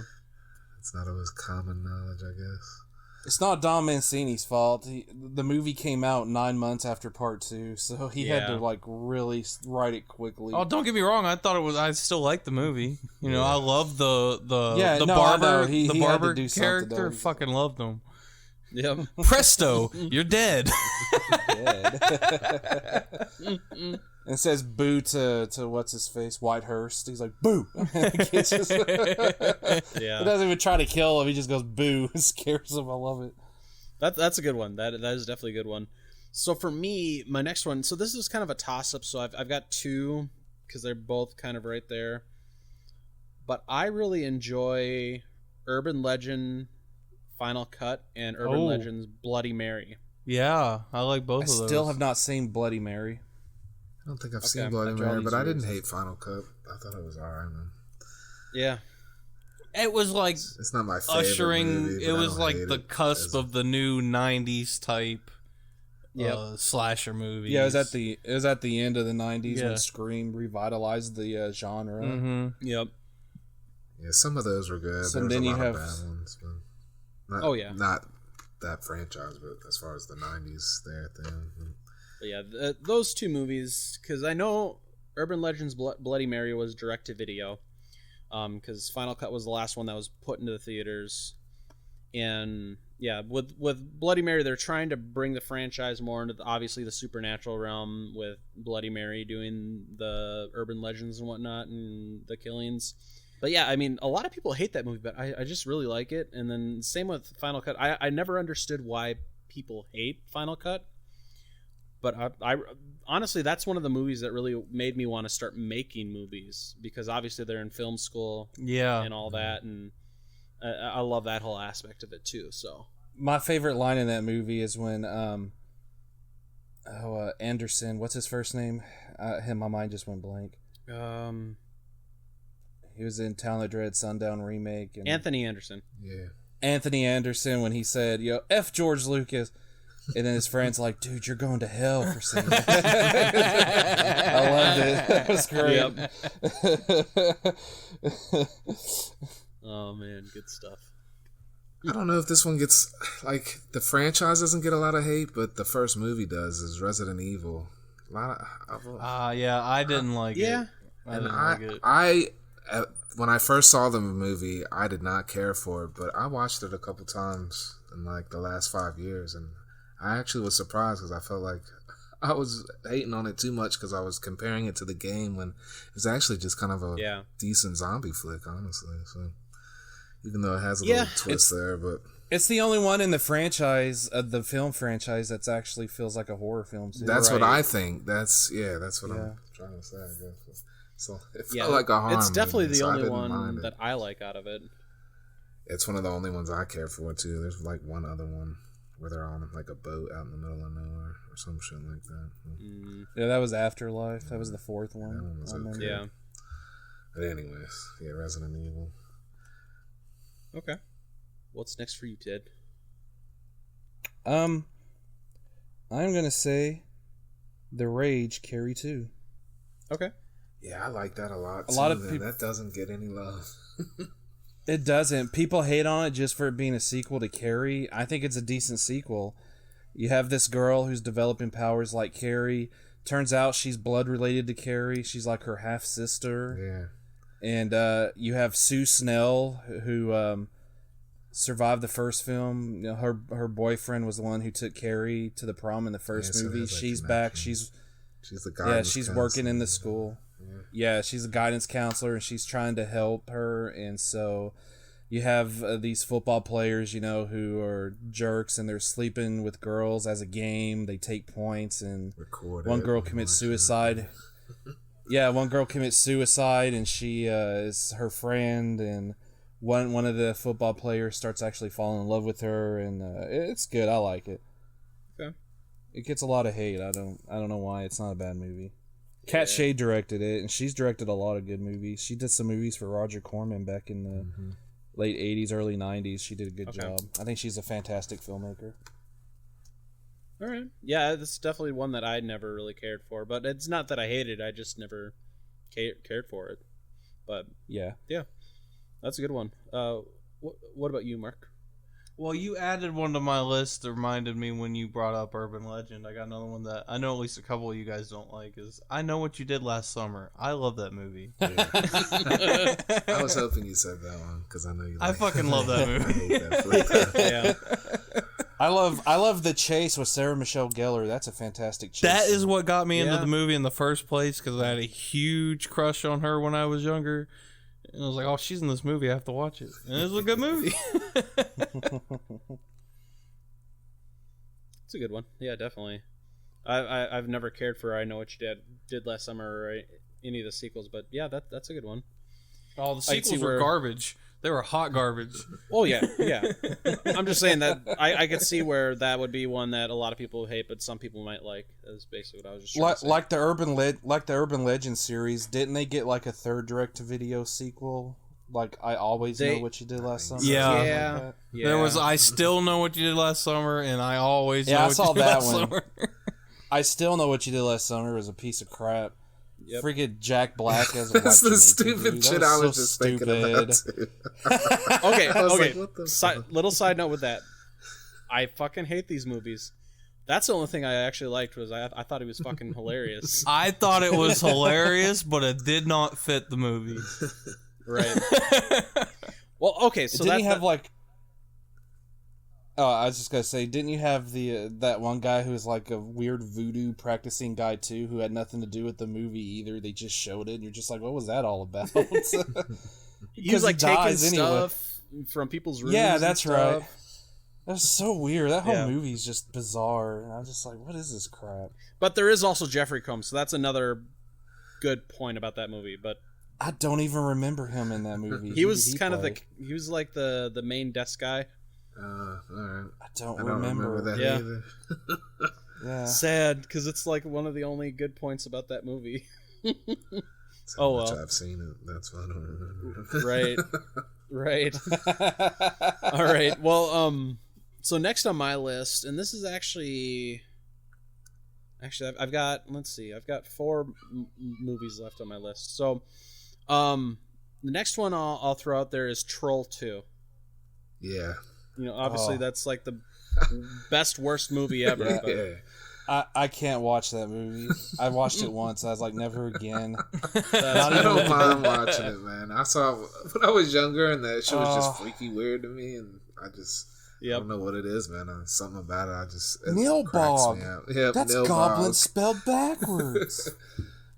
It's not always common knowledge, I guess. It's not Don Mancini's fault. The movie came out 9 months after part 2, so he had to really write it quickly. Oh, don't get me wrong. I thought it was. I still liked the movie. I love the barber. The barber character. Fucking loved him. Yep. Presto, you're dead. And says boo to what's his face, Whitehurst. He's like, boo. It doesn't even try to kill him. He just goes boo. It scares him. I love it. That's a good one. That is definitely a good one. So for me, my next one. So this is kind of a toss up. So I've got 2 because they're both kind of right there. But I really enjoy Urban Legend Final Cut and Urban Legend's Bloody Mary. Yeah, I like both of those. I still have not seen Bloody Mary. I don't think I've seen Bloody Mary, but I didn't hate Final Cut. I thought it was alright, man. Yeah. It was like it's not my favorite ushering. Movie, it was like the cusp of the new '90s type slasher movie. Yeah, it was at the end of the '90s when Scream revitalized the genre. Mm-hmm. Yep. Yeah, some of those were good. So there was then a you lot have of bad ones, but not that franchise, but as far as the '90s there thing. But yeah, those two movies, because I know Urban Legends Bloody Mary was direct to video. Because Final Cut was the last one that was put into the theaters, and yeah, with Bloody Mary, they're trying to bring the franchise more into obviously the supernatural realm with Bloody Mary doing the urban legends and whatnot and the killings. But yeah, I mean, a lot of people hate that movie, but I just really like it. And then same with Final Cut. I never understood why people hate Final Cut. But I honestly, that's one of the movies that really made me want to start making movies, because obviously they're in film school, and all that, and I love that whole aspect of it too. So my favorite line in that movie is when Anderson, what's his first name? My mind just went blank. He was in Town of Dread Sundown remake. And Anthony Anderson. Yeah. Anthony Anderson, when he said, F George Lucas. And then his friend's like, dude, you're going to hell for saying that. I loved it. That was great. Oh, man. Good stuff. I don't know if this one gets, like, the franchise doesn't get a lot of hate, but the first movie does, is Resident Evil. I didn't like it. I didn't like it. When I first saw the movie, I did not care for it, but I watched it a couple times in, like, the last 5 years, and I actually was surprised because I felt like I was hating on it too much because I was comparing it to the game when it was actually just kind of a decent zombie flick, honestly. So even though it has a little twist there, but it's the only one in the franchise, the film franchise, that's actually feels like a horror film. Too. That's what I think. That's what I'm trying to say, I guess. So it felt like a horror. It's definitely movie, the only one that I like out of it. It's one of the only ones I care for too. There's like one other one where they're on like a boat out in the middle of nowhere or some shit like that. Yeah, that was Afterlife. That was the fourth one. That one was okay. Yeah. But anyways, Resident Evil. Okay. What's next for you, Ted? I'm gonna say The Rage Carrie 2. Okay. Yeah, I like that a lot. A lot of people that doesn't get any love. It doesn't. People hate on it just for it being a sequel to Carrie. I think it's a decent sequel. You have this girl who's developing powers like Carrie. Turns out she's blood related to Carrie. She's like her half sister. Yeah. And you have Sue Snell, who survived the first film. You know, her boyfriend was the one who took Carrie to the prom in the first movie. Like she's back. She's the guidance she's counselor. Working in the school. Yeah, she's a guidance counselor, and she's trying to help her. And so you have these football players, who are jerks, and they're sleeping with girls as a game. They take points, and one girl commits suicide. Yeah, one girl commits suicide, and she is her friend, and one of the football players starts actually falling in love with her, and it's good. I like it. Okay. It gets a lot of hate. I don't know why. It's not a bad movie. Kat Shea directed it, and she's directed a lot of good movies. She did some movies for Roger Corman back in the late 80s, early 90s. She did a good job. I think she's a fantastic filmmaker. All right. Yeah, this is definitely one that I never really cared for, but it's not that I hated it. I just never cared for it. But yeah, that's a good one. What about you, Mark? Well, you added one to my list that reminded me when you brought up Urban Legend. I got another one that I know at least a couple of you guys don't like. Is I Know What You Did Last Summer. I love that movie. Yeah. I was hoping you said that one because I know you. I fucking love that movie. I hate that Yeah. I love The Chase with Sarah Michelle Gellar. That's a fantastic chase. That is what got me into the movie in the first place, because I had a huge crush on her when I was younger. And I was like, oh, she's in this movie. I have to watch it. And it was a good movie. It's a good one. Yeah, definitely. I've never cared for I Know What You Did Last Summer or any of the sequels, but yeah, that's a good one. Oh, the sequels were garbage. They were hot garbage. Oh yeah. I'm just saying that I could see where that would be one that a lot of people hate, but some people might like. That's basically what I was just trying to say. Like the Urban Legend series. Didn't they get like a third direct-to-video sequel? Like I Always Know What You Did Last Summer. Yeah. There was I Still Know What You Did Last Summer, and I Always Know What You Did Last Summer. I Still Know What You Did Last Summer was a piece of crap. Yep. Freaking Jack Black as a That's the stupid shit I was just thinking about too. Okay. Like, little side note with that. I fucking hate these movies. That's the only thing I actually liked was I thought he was fucking hilarious. I thought it was hilarious, but it did not fit the movie. Right. Well, okay, so didn't he have like? Oh, I was just gonna say, didn't you have the that one guy who was like a weird voodoo practicing guy too, who had nothing to do with the movie either? They just showed it, and you're just like, what was that all about? He was like taking stuff from people's rooms. Yeah, that's right. That's so weird. That whole movie's just bizarre, and I'm just like, what is this crap? But there is also Jeffrey Combs, so that's another good point about that movie. But I don't even remember him in that movie. He was like the main desk guy. All right. I don't remember that either. Yeah. Sad, because it's like one of the only good points about that movie. So much I've seen it. That's why I don't remember. Right. All right. Well, so next on my list, and this is actually I've got 4 movies left on my list. So, the next one I'll throw out there is Troll 2. Yeah. You know, obviously that's like the best worst movie ever. But I can't watch that movie. I watched it once. I was like, never again. I don't mind watching it, man. I saw it when I was younger, and that shit was just freaky weird to me, and I just I don't know what it is, man. Something about it, Nilbog. Yeah, that's Nilbog. goblin spelled backwards.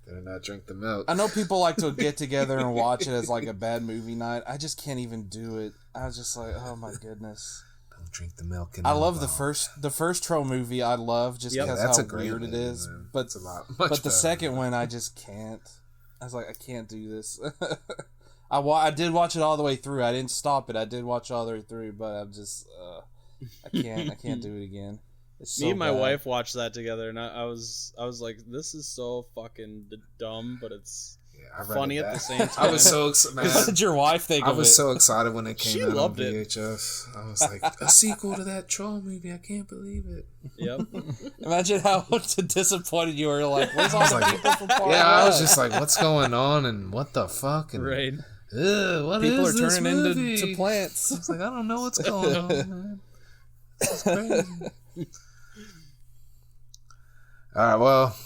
Better not drink the milk. I know people like to get together and watch it as like a bad movie night. I just can't even do it. I was just like, oh my goodness. Don't drink the milk. I love the first Troll movie. I love just because how weird it is. Man. But the second one, I just can't. I was like, I can't do this. I did watch it all the way through. I didn't stop it. I did watch all the way through, but I'm just I can't do it again. It's Me and my wife watched that together, and I was like, this is so fucking dumb, but it's funny at the same time. I was so excited. What did your wife think of it? I was so excited when it came out on VHS. It. I was like, a sequel to that Troll movie. I can't believe it. Yep. Imagine how disappointed you were. Like, where's all the people from Far West? I was just like, what's going on and what the fuck? And, right. What people is are this turning movie? into plants. It's like, I don't know what's going on, man. It's crazy. All right, well,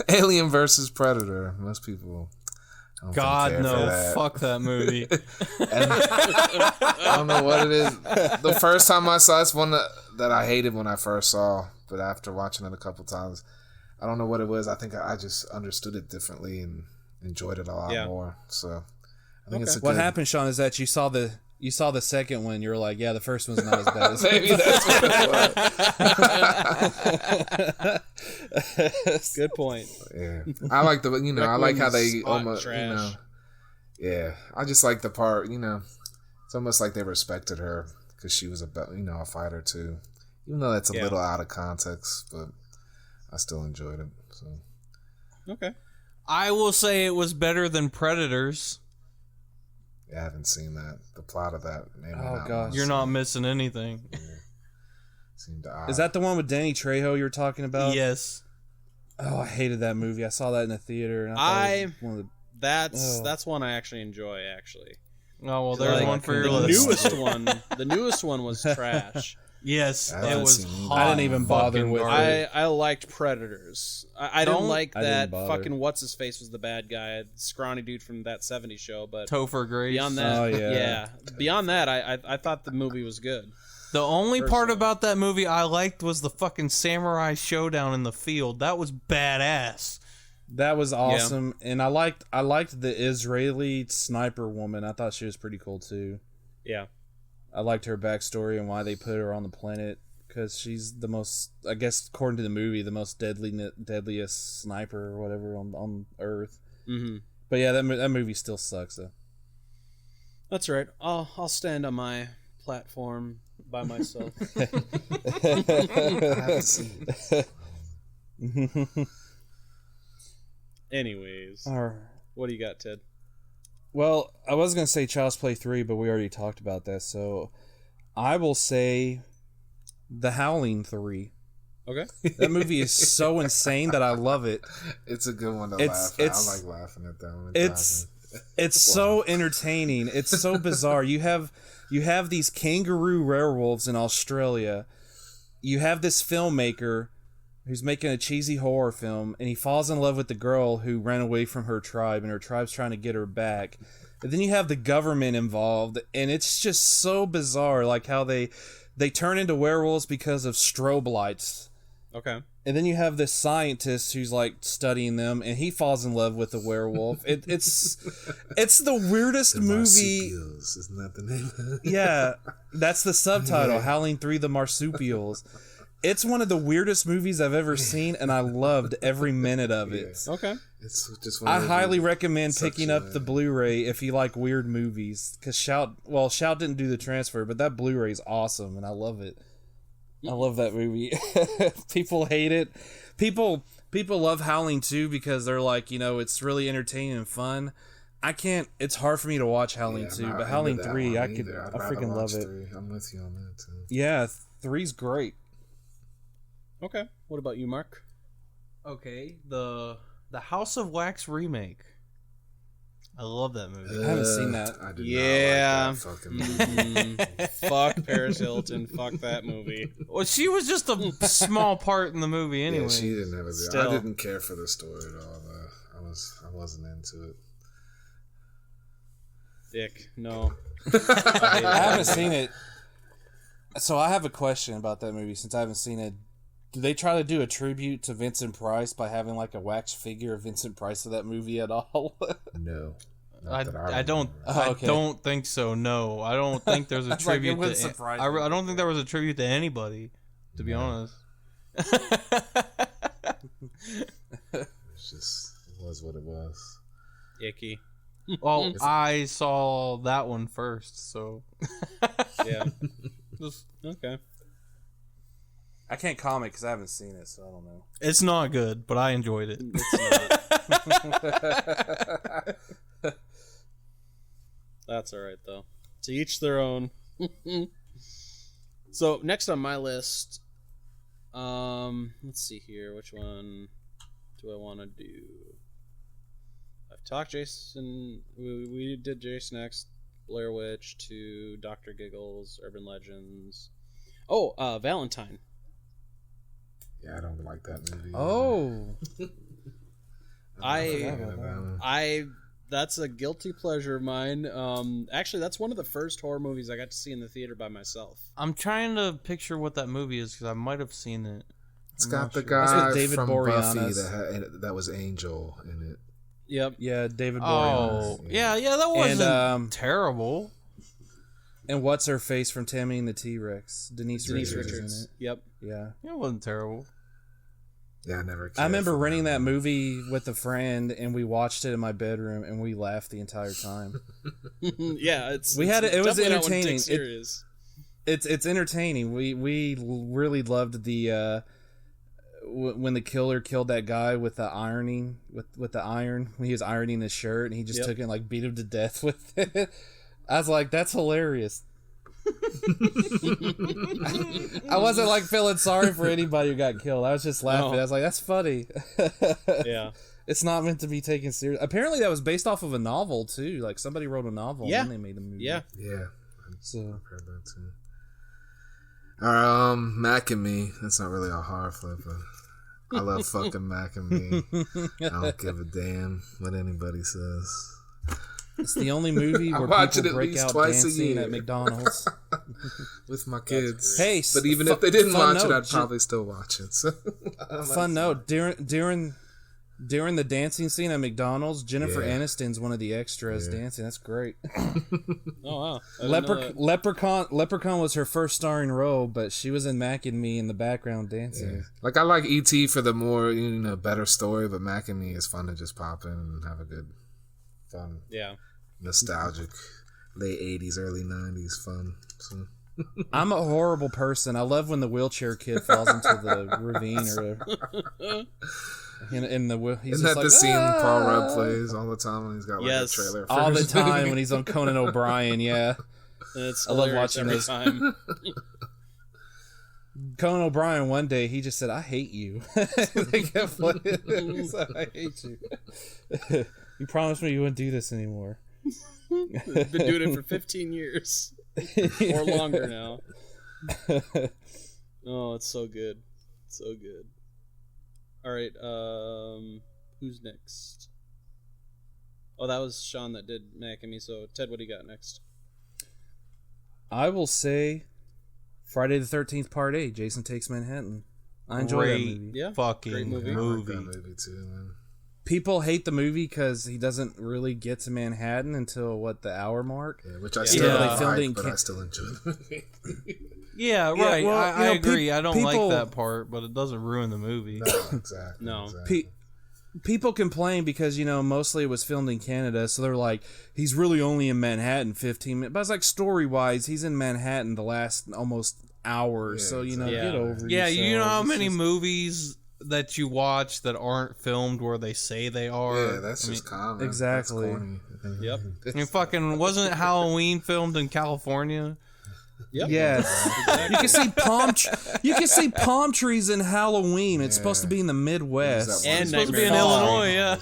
Alien versus Predator. Most people. God no! Fuck that movie. And I don't know what it is. The first time I saw it's one that I hated when I first saw, but after watching it a couple times, I don't know what it was. I think I just understood it differently and enjoyed it a lot more. So I think it's a What happened, Sean, is that you saw the second one. You're like, yeah, the first one's not as bad as maybe that's what it was. Good point. Yeah, I like I like how they almost trash. Yeah, I just like the part. It's almost like they respected her because she was a fighter too. Even though that's a little out of context, but I still enjoyed it. So okay, I will say it was better than Predators. I haven't seen that. The plot of that. Oh gosh, you're not missing anything. Seemed odd. Is that the one with Danny Trejo you were talking about? Yes. Oh, I hated that movie. I saw that in the theater. And that's one I actually enjoy. Actually. Oh well, there's one for your list. The newest one was trash. Yes, it was. I didn't even bother with it. I liked Predators. I didn't like that fucking what's his face was the bad guy, scrawny dude from that '70s show. But Topher Grace. Beyond that, beyond that, I thought the movie was good. The only part about that movie I liked was the fucking samurai showdown in the field. That was badass. That was awesome, and I liked the Israeli sniper woman. I thought she was pretty cool too. Yeah. I liked her backstory and why they put her on the planet, because she's the most, I guess, according to the movie, the most deadliest sniper or whatever on Earth. Mm-hmm. But yeah, that movie still sucks though. That's right. I'll stand on my platform by myself. Anyways, what do you got, Ted? Well, I was gonna say Child's Play 3, but we already talked about that, so I will say The Howling 3. Okay. That movie is so insane that I love it. It's a good one to laugh at. I like laughing at that one. It's so entertaining. It's so bizarre. You have these kangaroo werewolves in Australia. You have this filmmaker who's making a cheesy horror film, and he falls in love with the girl who ran away from her tribe, and her tribe's trying to get her back. And then you have the government involved, and it's just so bizarre, like how they turn into werewolves because of strobe lights. Okay. And then you have this scientist who's like studying them, and he falls in love with the werewolf. It's the weirdest movie. Isn't that the name? Yeah, that's the subtitle. Howling 3: The Marsupials. It's one of the weirdest movies I've ever seen, and I loved every minute of it. Okay. It's just. I highly recommend picking up the Blu-ray if you like weird movies. Because Shout didn't do the transfer, but that Blu-ray is awesome, and I love it. I love that movie. People hate it. People love Howling 2 because they're like, it's really entertaining and fun. I can't. It's hard for me to watch Howling 2, but Howling 3, I freaking love it. 3. I'm with you on that too. Yeah, 3's great. Okay. What about you, Mark? Okay, the House of Wax remake. I love that movie. I haven't seen that. I did not like that fucking movie. Fuck Paris Hilton. Fuck that movie. Well, she was just a small part in the movie anyway. Yeah, she didn't have a. I didn't care for the story at all. I wasn't into it. Dick, no. I haven't seen it. So I have a question about that movie since I haven't seen it. Do they try to do a tribute to Vincent Price by having like a wax figure of Vincent Price of that movie at all? No. I don't think so. No, I don't think there's a tribute to. I don't think there was a tribute to anybody. To be honest, it was what it was. Icky. Well, I saw that one first, so yeah. Okay. I can't comment because I haven't seen it, so I don't know. It's not good, but I enjoyed it. That's all right, though. To each their own. So next on my list, let's see here. Which one do I want to do? I've talked Jason. We did Jason X, Blair Witch, 2, Dr. Giggles, Urban Legends. Oh, Valentine. Yeah, I don't like that movie. Oh. That's a guilty pleasure of mine. Actually, that's one of the first horror movies I got to see in the theater by myself. I'm trying to picture what that movie is because I might have seen it. It's got the guy David from Buffy that was Angel in it. Yep. Yeah, David Boreanaz. Oh, yeah, that wasn't terrible. And what's her face from Tammy and the T-Rex? Denise Richards. In it. Yep. Yeah. It wasn't terrible. Yeah, I remember renting that movie with a friend, and we watched it in my bedroom, and we laughed the entire time. Yeah, it was entertaining. It's entertaining. We really loved the when the killer killed that guy with the ironing with the iron when he was ironing his shirt, and he just took it and like beat him to death with it. I was like, that's hilarious. I wasn't like feeling sorry for anybody who got killed. I was just laughing. I was like, that's funny. Yeah. It's not meant to be taken serious. Apparently that was based off of a novel too. Like somebody wrote a novel and then they made the movie. Yeah. So I've heard that too. Mac and Me. That's not really a horror flick, but I love fucking Mac and Me. I don't give a damn what anybody says. It's the only movie where people break out dancing at McDonald's with my kids. Hey, but even if they didn't watch it, I'd probably still watch it. So. Fun note: during During the dancing scene at McDonald's, Jennifer Aniston's one of the extras dancing. That's great. Oh wow! Leprechaun was her first starring role, but she was in Mac and Me in the background dancing. Yeah. Like I like E.T. for the more better story, but Mac and Me is fun to just pop in and have a good, fun, nostalgic, late '80s, early '90s fun. So. I'm a horrible person. I love when the wheelchair kid falls into the ravine or. In the Isn't that like, the scene Paul Rudd plays all the time when he's got like a trailer? All the time when he's on Conan O'Brien, I love watching this. Time. Conan O'Brien one day he just said, "I hate you." They kept playing. I hate you. You promised me you wouldn't do this anymore. Been doing it for 15 years or longer now. Oh, it's so good, so good. All right, who's next? Oh, that was Sean that did Mac and Me. So, Ted, what do you got next? I will say Friday the 13th Part 8, Jason Takes Manhattan. I enjoy that movie. Yeah, fucking movie. I like that movie too, man. People hate the movie because he doesn't really get to Manhattan until, the hour mark? Yeah, which I still like, but I still enjoy the movie. Yeah, right. Well, I agree. I don't like that part, but it doesn't ruin the movie. No, exactly. No. Exactly. People complain because, mostly it was filmed in Canada, so they're like, he's really only in Manhattan 15 minutes. But it's like, story-wise, he's in Manhattan the last almost hour, so, get over Yeah, yourself. you know how many movies that you watch that aren't filmed where they say they are? Yeah, that's just common. Exactly. Yep. I mean, fucking, wasn't Halloween filmed in California? Yep. Yes. Exactly. You can see palm trees in Halloween. It's supposed to be in the Midwest. And it's supposed to be in Illinois, yeah.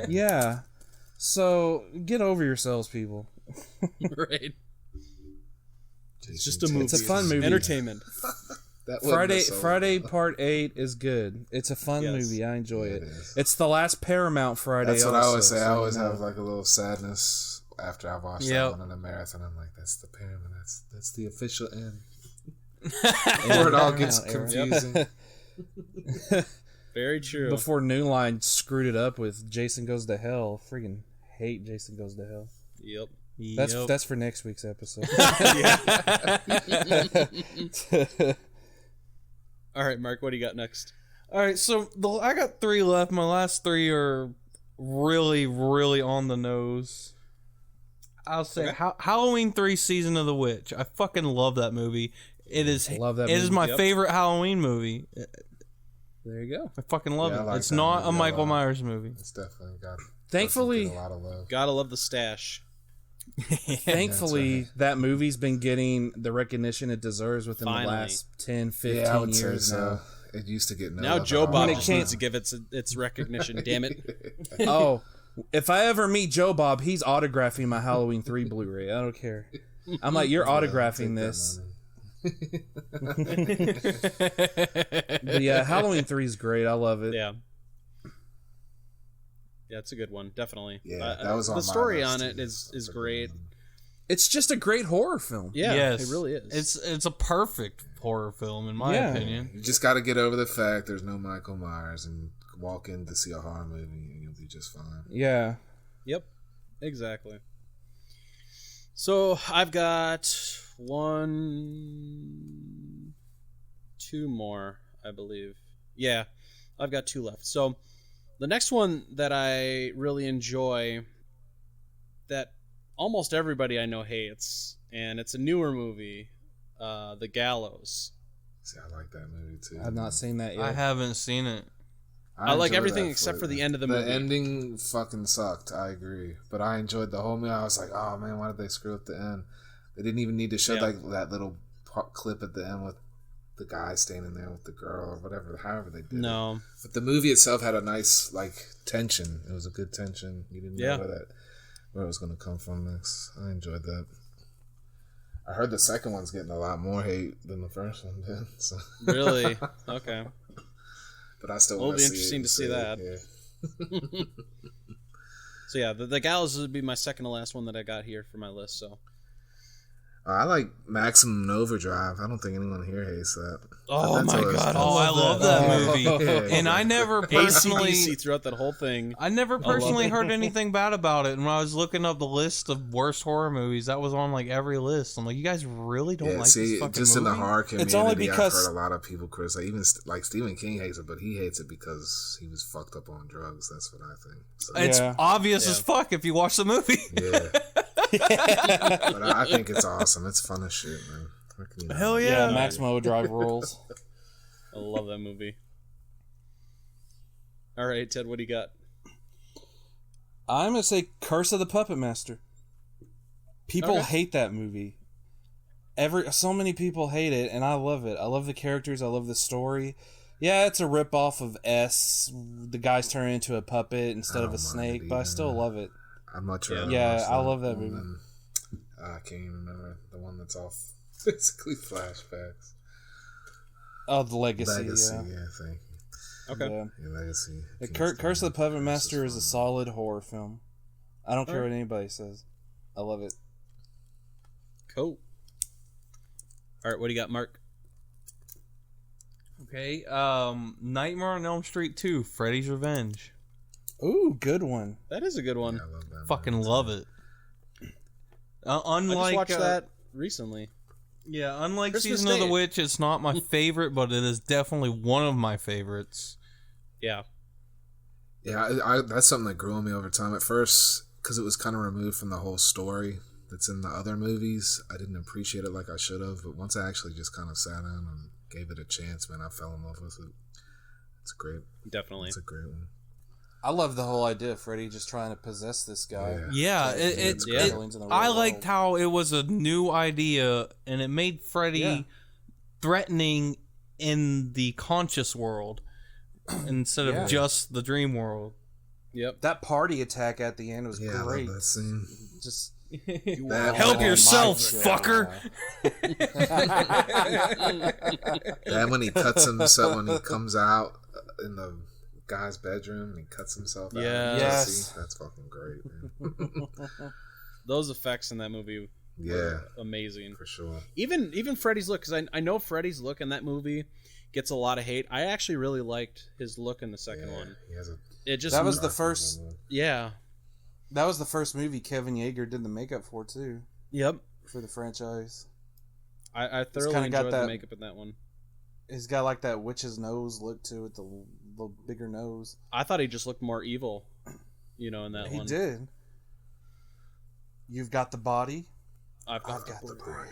Yeah. So get over yourselves, people. Right. It's just a movie. It's a fun movie. Entertainment. Friday Part 8 is good. It's a fun movie. I enjoy it. It's the last Paramount Friday. That's what I always say. I always have like a little sadness after I've watched that one in a marathon. I'm like, that's the Paramount. That's the official end. Before it all gets confusing. Very true. Before New Line screwed it up with Jason Goes to Hell. Freaking hate Jason Goes to Hell. Yep. That's for next week's episode. All right, Mark, what do you got next? All right, so I got 3 left. My last 3 are really, really on the nose. I'll say Halloween 3: Season of the Witch. I fucking love that movie. It is my favorite Halloween movie. There you go. I fucking love it. It's not a Michael Myers movie. It's definitely got. Thankfully, a lot of love. Gotta love the stash. Thankfully, that movie's been getting the recognition it deserves within the last 10, 15 years now. It used to get now Joe Bob just needs to give its recognition. Damn it! Oh, if I ever meet Joe Bob, he's autographing my Halloween 3 Blu-ray. I don't care. I'm like, you're autographing this. But yeah, Halloween 3 is great. I love it. Yeah. Yeah, it's a good one, definitely. Yeah, that was on the story on it is great. It's just a great horror film. Yeah, yes. It really is. It's a perfect horror film in my opinion. You just got to get over the fact there's no Michael Myers and walk in to see a horror movie and you'll be just fine. Yeah. Yep. Exactly. So I've got 2 more, I believe. Yeah, I've got 2 left. So the next one that I really enjoy, that almost everybody I know hates, and it's a newer movie, The Gallows. See, I like that movie too. I've not seen that yet. I haven't seen it. I like everything except for the end of the movie. The ending fucking sucked, I agree. But I enjoyed the whole movie. I was like, oh man, why did they screw up the end? They didn't even need to show like that little clip at the end with the guy standing there with the girl or whatever, however they did it. But the movie itself had a nice like tension. It was a good tension. You didn't know where it was going to come from next. I enjoyed that. I heard the second one's getting a lot more hate than the first one did. So. Really? Okay. But I still want to see it. It'll be interesting to see that. Yeah. So yeah, the Gallows would be my second to last one that I got here for my list. So I like Maximum Overdrive. I don't think anyone here hates that. Oh my god! I love that movie, and I never personally AC/DC throughout that whole thing. I never personally heard anything bad about it. And when I was looking up the list of worst horror movies, that was on like every list. I'm like, you guys really don't like this fucking just movie? In the horror community, it's only because I've heard a lot of people criticize. Even like Stephen King hates it, but he hates it because he was fucked up on drugs. That's what I think. So, it's obvious as fuck if you watch the movie. Yeah. But I think it's awesome. It's fun as shit, man. Hell yeah. Yeah, Maximum Overdrive rules. I love that movie. All right, Ted, what do you got? I'm gonna say Curse of the Puppet Master. People hate that movie. So many people hate it, and I love it. I love the characters. I love the story. Yeah, it's a ripoff of S. The guy's turning into a puppet instead of a snake, but I still love it. I'd much rather. Yeah, I love that movie. I can't even remember the one that's all basically flashbacks. Oh, the Legacy. Yeah, thank you. Okay. Yeah, Legacy. Curse of the Puppet Master is a solid horror film. I don't care what anybody says. I love it. Cool. All right, what do you got, Mark? Okay, Nightmare on Elm Street 2, Freddy's Revenge. Ooh, good one. That is a good one. Yeah, I love that. Fucking love it. Unlike I just watched that recently. Yeah, unlike Christmas Season of the Day. Witch, it's not my favorite, but it is definitely one of my favorites. Yeah. Yeah, that's something that grew on me over time. At first, because it was kind of removed from the whole story that's in the other movies, I didn't appreciate it like I should have. But once I actually just kind of sat down and gave it a chance, man, I fell in love with it. It's great. Definitely. It's a great one. I love the whole idea of Freddy just trying to possess this guy. Yeah, I liked how it was a new idea, and it made Freddy threatening in the conscious world instead of just the dream world. Yep. That party attack at the end was great. I love that scene. Just help yourself, fucker. And when he cuts himself, when he comes out in the guy's bedroom and he cuts himself out. Yes. That's fucking great, man. Those effects in that movie were amazing. For sure. Even Freddy's look, because I know Freddy's look in that movie gets a lot of hate. I actually really liked his look in the second one. That was the first. Yeah. That was the first movie Kevin Yeager did the makeup for too. Yep. For the franchise. I thoroughly enjoyed the makeup in that one. He's got like that witch's nose look to it, the little bigger nose. I thought he just looked more evil, in that one. He did. You've got the body. I've got the body.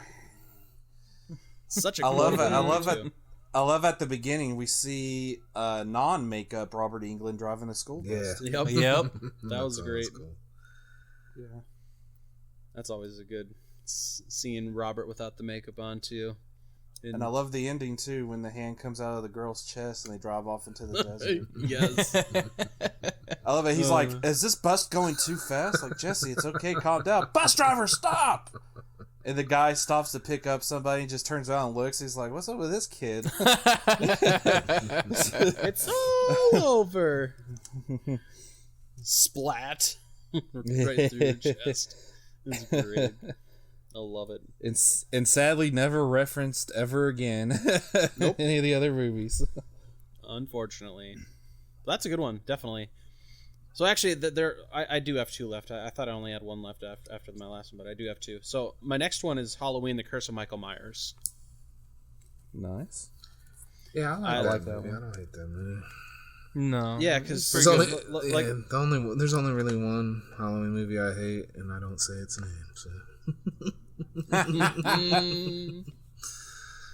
Such a I cool love it. movie, I love at the beginning we see non-makeup Robert Englund driving a school bus. Yep. That was great. Cool. Yeah. That's always a good seeing Robert without the makeup on too. And I love the ending too when the hand comes out of the girl's chest and they drive off into the desert. Yes. I love it. He's like, "Is this bus going too fast?" Like, Jesse, it's okay, calm down. Bus driver, stop! And the guy stops to pick up somebody and just turns around and looks. He's like, "What's up with this kid?" It's all over. Splat. Right through your chest. It's great. I love it. And sadly never referenced ever again in any of the other movies. Unfortunately. That's a good one, definitely. So actually, I do have two left. I thought I only had one left after my last one, but I do have two. So my next one is Halloween: The Curse of Michael Myers. Nice. Yeah, I like that movie. I don't hate that movie. No. Yeah, because there's only really one Halloween movie I hate, and I don't say its name. So.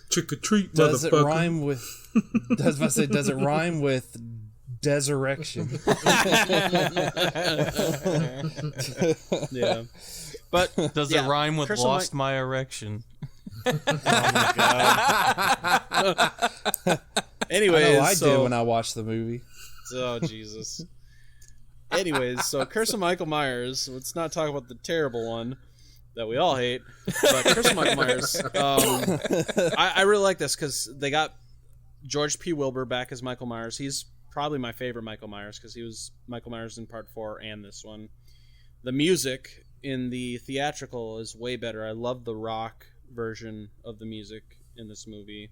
Trick or treat, does motherfucker. It rhyme with? Does it rhyme with Desurrection? Yeah, but does it rhyme with Lost My Erection? Oh my god. Anyways, I did when I watched the movie. Oh Jesus. Anyways, so Curse of Michael Myers. Let's not talk about the terrible one that we all hate. But Curse of Michael Myers. I really like this because they got George P. Wilbur back as Michael Myers. He's probably my favorite Michael Myers because he was Michael Myers in Part 4 and this one. The music in the theatrical is way better. I love the rock version of the music in this movie.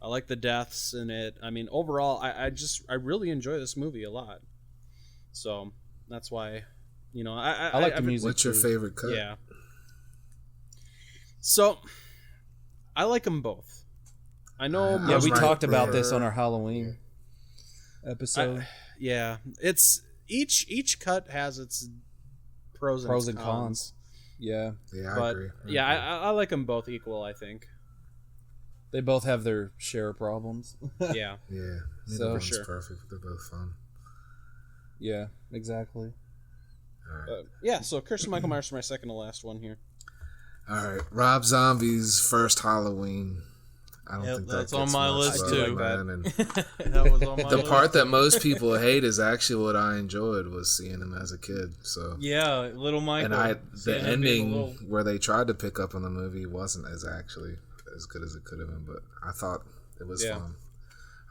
I like the deaths in it. I mean, overall, I really enjoy this movie a lot. So that's why, I like the music. What's your favorite cut? Yeah. So I like them both. I know. We talked about this on our Halloween episode. It's each cut has its pros and cons. Yeah, I agree. I like them both equal. I think they both have their share of problems. Yeah. Neither one's perfect. They're both fun. Yeah, exactly. All right. So Kirsten Michael Myers for my second to last one here. All right, Rob Zombie's first Halloween. I don't think that's on my list too. That was on my list. Part that most people hate is actually what I enjoyed, was seeing him as a kid. So yeah, little Michael. And the ending where they tried to pick up on the movie wasn't as good as it could have been, but I thought it was fun.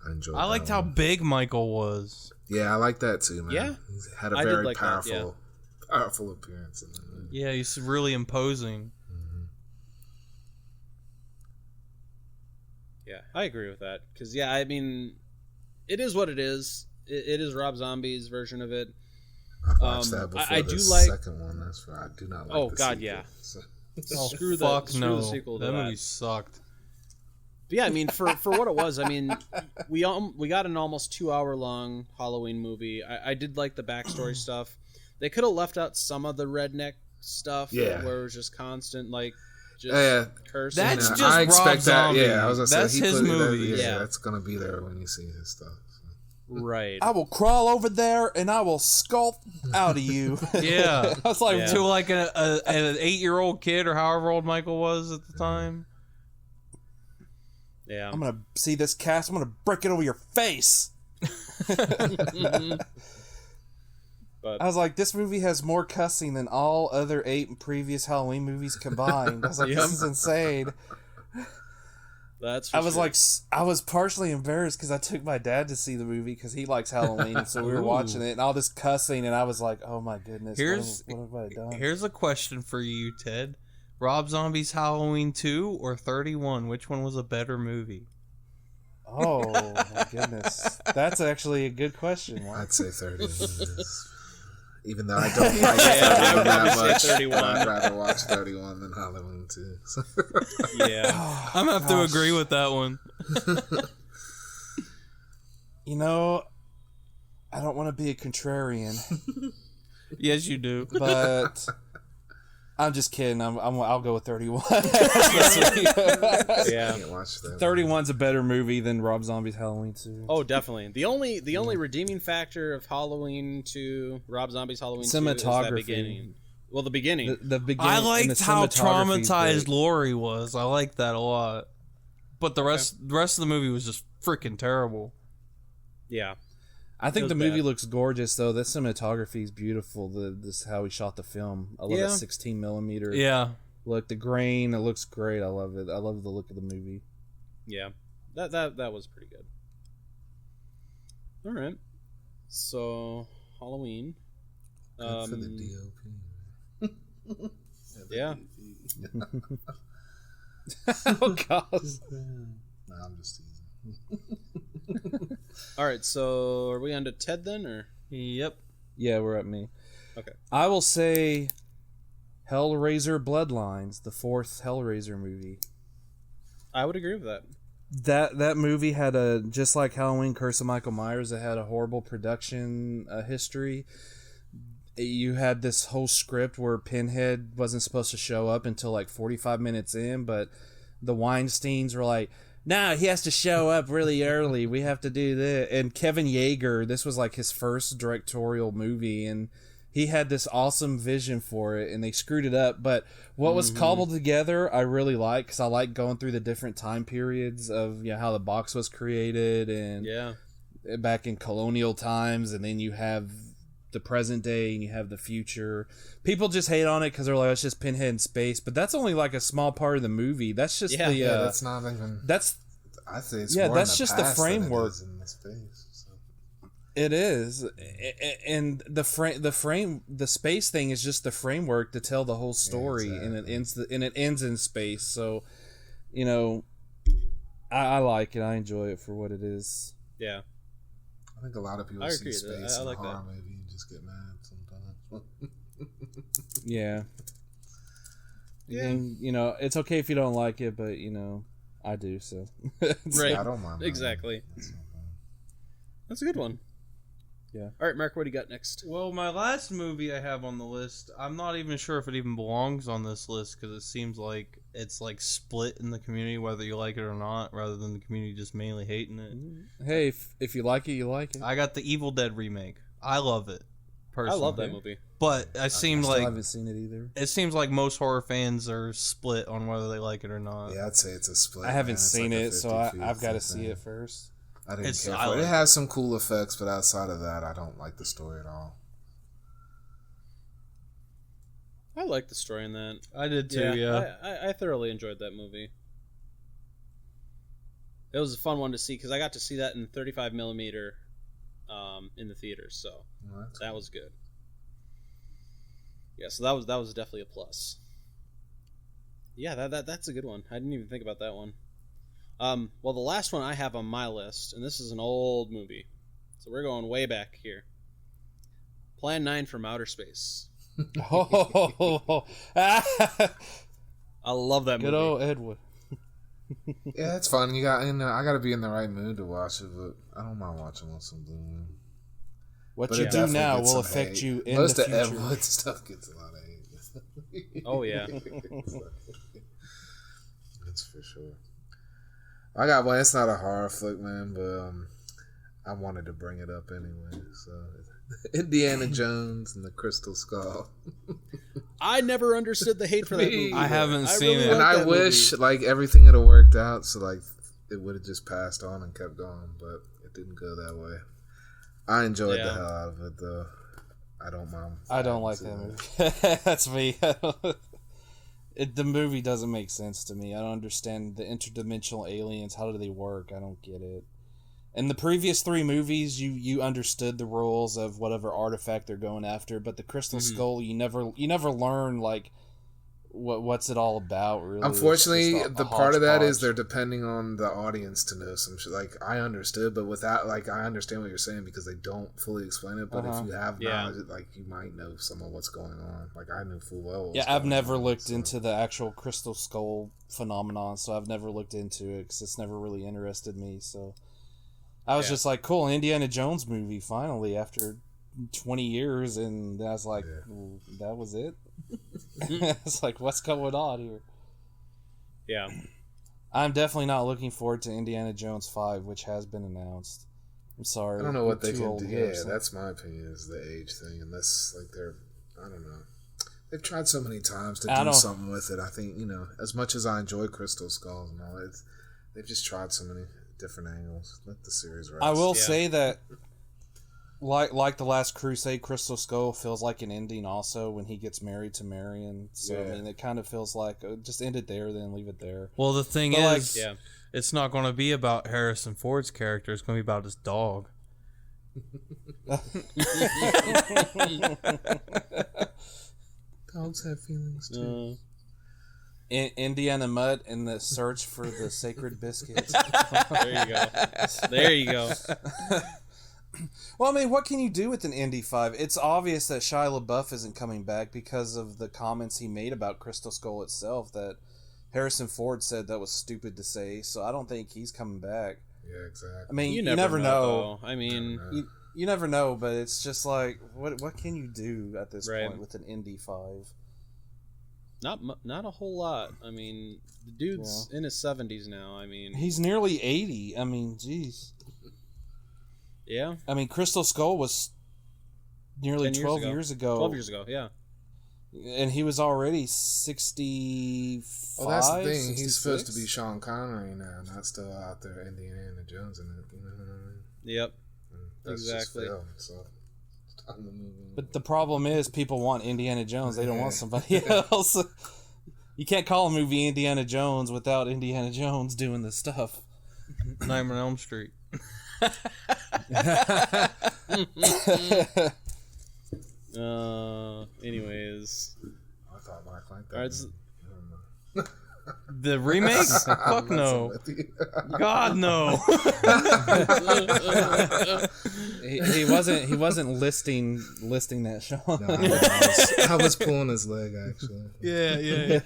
I enjoyed. I liked how big Michael was. Yeah, I like that too, man. Yeah, he had a very powerful appearance in the movie. Yeah, he's really imposing. Yeah, I agree with that. Because, I mean, it is what it is. It is Rob Zombie's version of it. I watched that before the second one. That's right. I do not like the sequel. Yeah. So. Screw the sequel to that movie sucked. But yeah, I mean, for what it was, I mean, we got an almost 2-hour long Halloween movie. I did like the backstory stuff. They could have left out some of the redneck stuff where it was just constant, like, cursing. That's just I expect Rob Zombie. That. Yeah, I was gonna that's say, his movie. That's gonna be there when you see his stuff. So. Right. I will crawl over there and I will sculpt out of you. Yeah. I was like, to like an 8-year-old kid or however old Michael was at the time. Yeah. I'm gonna see this cast. I'm gonna break it over your face. But I was like, this movie has more cussing than all other 8 previous Halloween movies combined. I was like, this is insane. That's. I was partially embarrassed because I took my dad to see the movie because he likes Halloween, so we were watching it and all this cussing, and I was like, oh my goodness, what have I done? Here's a question for you, Ted: Rob Zombie's Halloween 2 or 31? Which one was a better movie? Oh my goodness, that's actually a good question. Wow. I'd say 30. Even though I don't like 31 that much, 31. I'd rather watch 31 than Halloween 2. So. Yeah. I'm going to have to agree with that one. I don't want to be a contrarian. Yes, you do. But I'm just kidding. I'll go with 31. Yeah. 31's a better movie than Rob Zombie's Halloween 2. Oh, definitely. The only redeeming factor of Halloween 2, Rob Zombie's Halloween 2, is that beginning. Well, the beginning. The beginning. I liked how traumatized Laurie was. I liked that a lot. But the rest of the movie was just freaking terrible. Yeah. I think the movie looks gorgeous, though. The cinematography is beautiful. This how he shot the film. I love that 16 millimeter. Yeah. Look, the grain. It looks great. I love it. I love the look of the movie. Yeah, that was pretty good. All right, so Halloween. Good for the DOP. Yeah. Oh God. No, I'm just teasing. All right, so are we on to Ted then, or? Yep. Yeah, we're at me. Okay. I will say Hellraiser Bloodlines, the 4th Hellraiser movie. I would agree with that. That movie had just like Halloween Curse of Michael Myers, it had a horrible production history. You had this whole script where Pinhead wasn't supposed to show up until like 45 minutes in, but the Weinsteins were like, no, he has to show up really early. We have to do this. And Kevin Yeager, this was like his first directorial movie, and he had this awesome vision for it, and they screwed it up. But what was cobbled together, I really like, because I like going through the different time periods of how the box was created, and back in colonial times, and then you have the present day, and you have the future. People just hate on it because they're like, it's just Pinhead in space, but that's only like a small part of the movie. That's just that's not even. That's I say it's more that's in the just past the framework. than it is in the space, so. It is, and the space thing is just the framework to tell the whole story, and it ends in space. So, you know, I like it. I enjoy it for what it is. Yeah, I think a lot of people see space in a horror movie and just get mad sometimes. Yeah. And, you know, it's okay if you don't like it, but you know, I do. So, right? I don't mind. Exactly. That's a good one. Yeah. All right, Mark, what do you got next? Well, my last movie I have on the list, I'm not even sure if it even belongs on this list because it seems like it's like split in the community whether you like it or not, rather than the community just mainly hating it. Hey, if you like it, you like it. I got the Evil Dead remake. I love it. Personally. I love that movie. But I haven't seen it either. It seems like most horror fans are split on whether they like it or not. Yeah, I'd say it's a split. I haven't seen it, so I've got to see it first. I didn't care for it. It has some cool effects, but outside of that, I don't like the story at all. I like the story in that. I did too, yeah. I thoroughly enjoyed that movie. It was a fun one to see because I got to see that in 35 millimeter in the theaters, so that was good. Yeah, so that was definitely a plus. Yeah, that's a good one. I didn't even think about that one. Well, the last one I have on my list, and this is an old movie, so we're going way back here. Plan 9 from Outer Space. Oh, I love that movie. Good old Edward. Yeah, it's fun. I got to be in the right mood to watch it, but I don't mind watching on some Blue Moon. What you do now will affect you in the future. Most of Edward stuff gets a lot of hate. Oh yeah, that's for sure. I got one. It's not a horror flick, man, but I wanted to bring it up anyway. So, Indiana Jones and the Crystal Skull. I never understood the hate for that movie. I haven't seen it, and I wish like everything had worked out, so like it would have just passed on and kept going, but it didn't go that way. I enjoyed the hell out of it, though. I don't mind. I don't like that movie. That's me. The movie doesn't make sense to me. I don't understand the interdimensional aliens. How do they work? I don't get it. In the previous 3 movies, you understood the rules of whatever artifact they're going after, but the Crystal Skull, you never learn like what's it all about. Really, unfortunately, the part of that is they're depending on the audience to know some shit. Like I understood, but without I understand what you're saying because they don't fully explain it. But if you have knowledge, like you might know some of what's going on. Like I knew full well. I've never looked into the actual Crystal Skull phenomenon, so I've never looked into it because it's never really interested me. So I was just like, cool, Indiana Jones movie finally after 20 years, and I was like, well, that was it. It's like, what's going on here? Yeah, I'm definitely not looking forward to Indiana Jones 5, which has been announced. I'm sorry. I don't know what they can do. Yeah, that's my opinion, is the age thing. Unless, like, I don't know. They've tried so many times to do something with it. I think, as much as I enjoy Crystal Skulls and all, they've just tried so many different angles. Let the series rest. I will say that, like The Last Crusade, Crystal Skull feels like an ending also when he gets married to Marion. So, I mean, it kind of feels like, just end it there, then leave it there. Well, the thing is, it's not going to be about Harrison Ford's character. It's going to be about his dog. Dogs have feelings, too. Indiana Mutt and the search for the sacred biscuits. There you go. Well, I mean, what can you do with an Indy 5? It's obvious that Shia LaBeouf isn't coming back because of the comments he made about Crystal Skull itself that Harrison Ford said that was stupid to say, so I don't think he's coming back. Yeah, exactly. I mean, you never know. I mean, you never know, but it's just like, what can you do at this point with an Indy 5? Not a whole lot. I mean, the dude's in his 70s now. I mean, he's nearly 80. I mean, jeez. Yeah. I mean, Crystal Skull was nearly 12 years ago. 12 years ago, yeah. And he was already 65. Well, that's the thing. 66? He's supposed to be Sean Connery now, not still out there Indiana Jones in it. You know what I mean? Yep. That's exactly. Just film, so it's time to move on. But the problem is, people want Indiana Jones. They don't want somebody else. You can't call a movie Indiana Jones without Indiana Jones doing the stuff. Nightmare on Elm Street. Anyways. I thought Mark liked that. All right, the remake? Fuck no. God no. he wasn't listing that, Sean. No, I was pulling his leg actually. Yeah.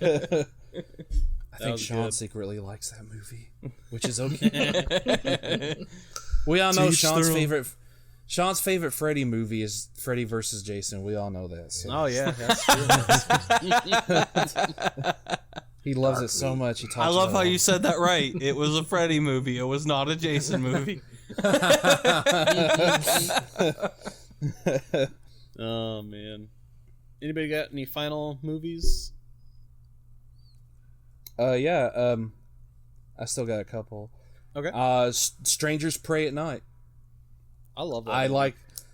I think Sean secretly likes that movie, which is okay. We all know Sean's favorite Freddy movie is Freddy vs. Jason. We all know that. So. Oh yeah, that's true. He loves it so much. He talks. I love how you said that right. It was a Freddy movie. It was not a Jason movie. Oh man. Anybody got any final movies? Yeah. I still got a couple. Okay. Strangers Pray at Night. I love that.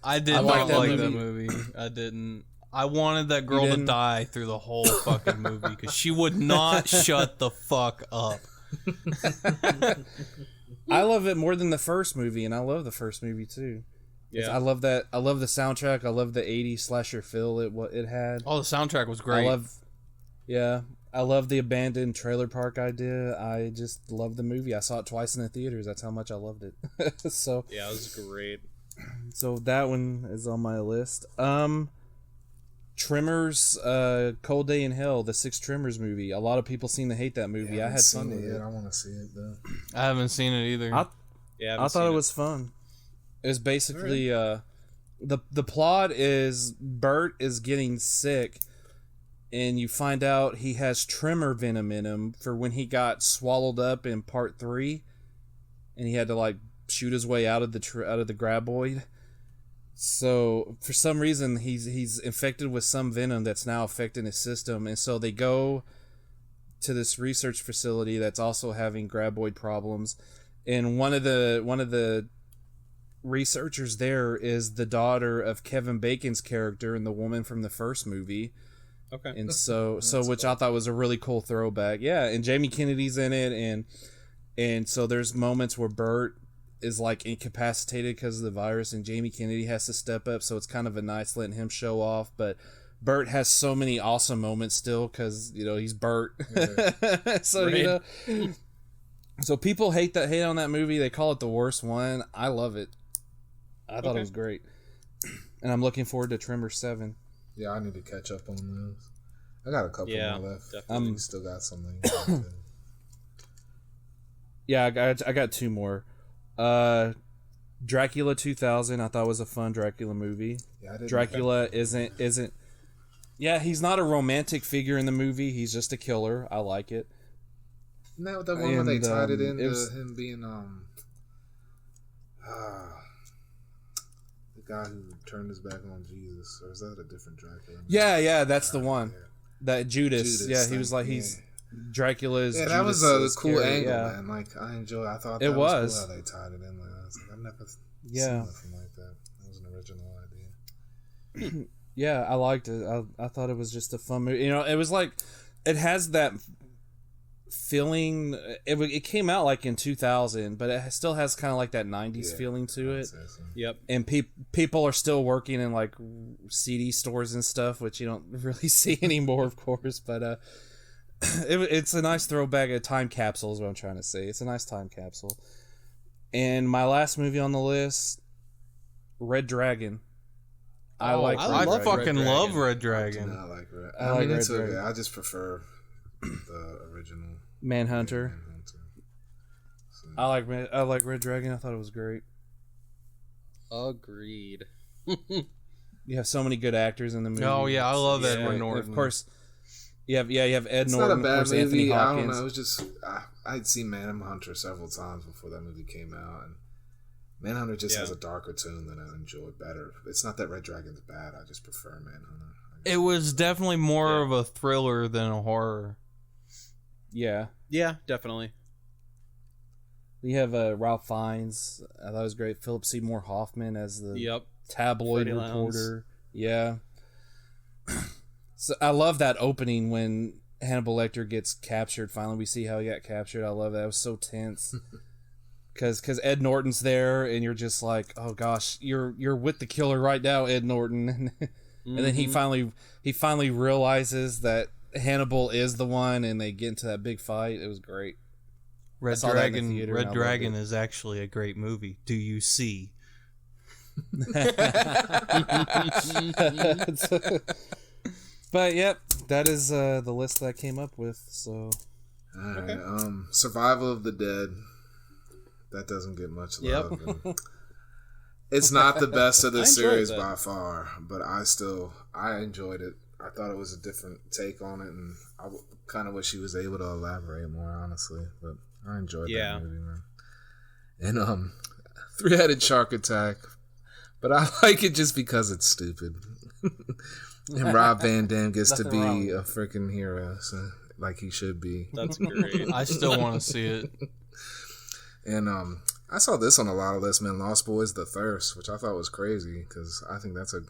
I did not like that movie. I didn't. I wanted that girl to die through the whole fucking movie because she would not shut the fuck up. I love it more than the first movie, and I love the first movie too. Yeah, I love that. I love the soundtrack. I love the 80s slasher feel it had. Oh, the soundtrack was great. I love the abandoned trailer park idea. I just love the movie. I saw it twice in the theaters. That's how much I loved it. So yeah, it was great. So that one is on my list. Tremors, Cold Day in Hell, the 6 Tremors movie. A lot of people seem to hate that movie. Yeah, I had fun with it. I want to see it though. I haven't seen it either. I thought it was fun. It was basically the plot is Bert is getting sick, and you find out he has tremor venom in him for when he got swallowed up in part 3, and he had to like shoot his way out of the graboid. So for some reason he's infected with some venom that's now affecting his system, and so they go to this research facility that's also having graboid problems, and one of the researchers there is the daughter of Kevin Bacon's character and the woman from the first movie. Okay. And so which cool. I thought was a really cool throwback. Yeah, and Jamie Kennedy's in it, and so there's moments where Bert is like incapacitated because of the virus, and Jamie Kennedy has to step up, so it's kind of a nice letting him show off. But Bert has so many awesome moments still because he's Bert. Yeah. So right. So people hate on that movie. They call it the worst one. I love it. I thought it was great, and I'm looking forward to Tremors 7. Yeah, I need to catch up on those. I got a couple more left. Definitely. Still got something. Yeah, I got 2 more. Dracula 2000 I thought was a fun Dracula movie. Yeah, Dracula isn't yeah, he's not a romantic figure in the movie. He's just a killer. I like it. Isn't that the one where they tied it into him being the guy who turned his back on Jesus, or is that a different Dracula? Yeah, that's the one. Yeah. That Judas. Yeah, he was like he's Dracula's. Yeah, that Judas was a cool angle, man. Like I thought that was cool how they tied it in. Like, I was like, I've never seen nothing like that. That was an original idea. Yeah, I liked it. I thought it was just a fun movie. It was like it has that feeling. It came out like in 2000, but it still has kind of like that 90s feeling to it. So. Yep. And people are still working in like CD stores and stuff, which you don't really see anymore, of course. But it's a nice throwback. A time capsule is what I'm trying to say. It's a nice time capsule. And my last movie on the list, Red Dragon. I fucking love Red Dragon. I like Red. I mean, it's okay. I just prefer the original Manhunter. So. I like Red Dragon. I thought it was great. Agreed. You have so many good actors in the movie. Oh yeah, I love Edward Norton. Of course. You have Ed it's Norton. It's not a bad of course, movie. Anthony Hopkins. I don't know. It was just I'd seen Manhunter several times before that movie came out, and Manhunter just has a darker tone that I enjoy better. It's not that Red Dragon's bad. I just prefer Manhunter. It was definitely more of a thriller than a horror. Yeah. Yeah, definitely. We have Ralph Fiennes. I thought it was great. Philip Seymour Hoffman as the tabloid Freddie reporter. Lowndes. Yeah. So I love that opening when Hannibal Lecter gets captured. Finally, we see how he got captured. I love that. It was so tense. because Ed Norton's there, and you're just like, oh gosh, you're with the killer right now, Ed Norton. And then he finally realizes that Hannibal is the one, and they get into that big fight. It was great. Red Dragon is actually a great movie. Do you see? But yep, that is the list that I came up with. So, all right, Survival of the Dead. That doesn't get much love. Yep. It's not the best of the series by far, but I enjoyed it. I thought it was a different take on it, and I kind of wish he was able to elaborate more, honestly. But I enjoyed that movie, man. And Three-Headed Shark Attack, but I like it just because it's stupid. And Rob Van Dam gets to be a freaking hero, so, like he should be. That's great. I still want to see it. And I saw this on a lot of lists, man. Lost Boys: The Thirst, which I thought was crazy because I think that's a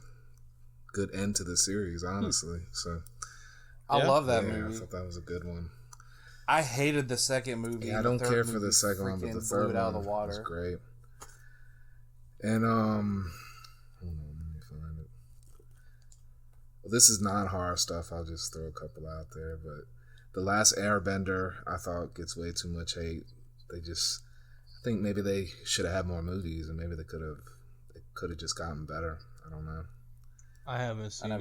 good end to the series, honestly. So I love that movie. I thought that was a good one. I hated the second movie. Yeah, I don't care for the second one, but the third one was great. And hold on, let me find it. Well, this is not horror stuff. I'll just throw a couple out there. But The Last Airbender, I thought gets way too much hate. I think maybe they should have had more movies, and maybe they could have just gotten better. I don't know. I haven't seen it. I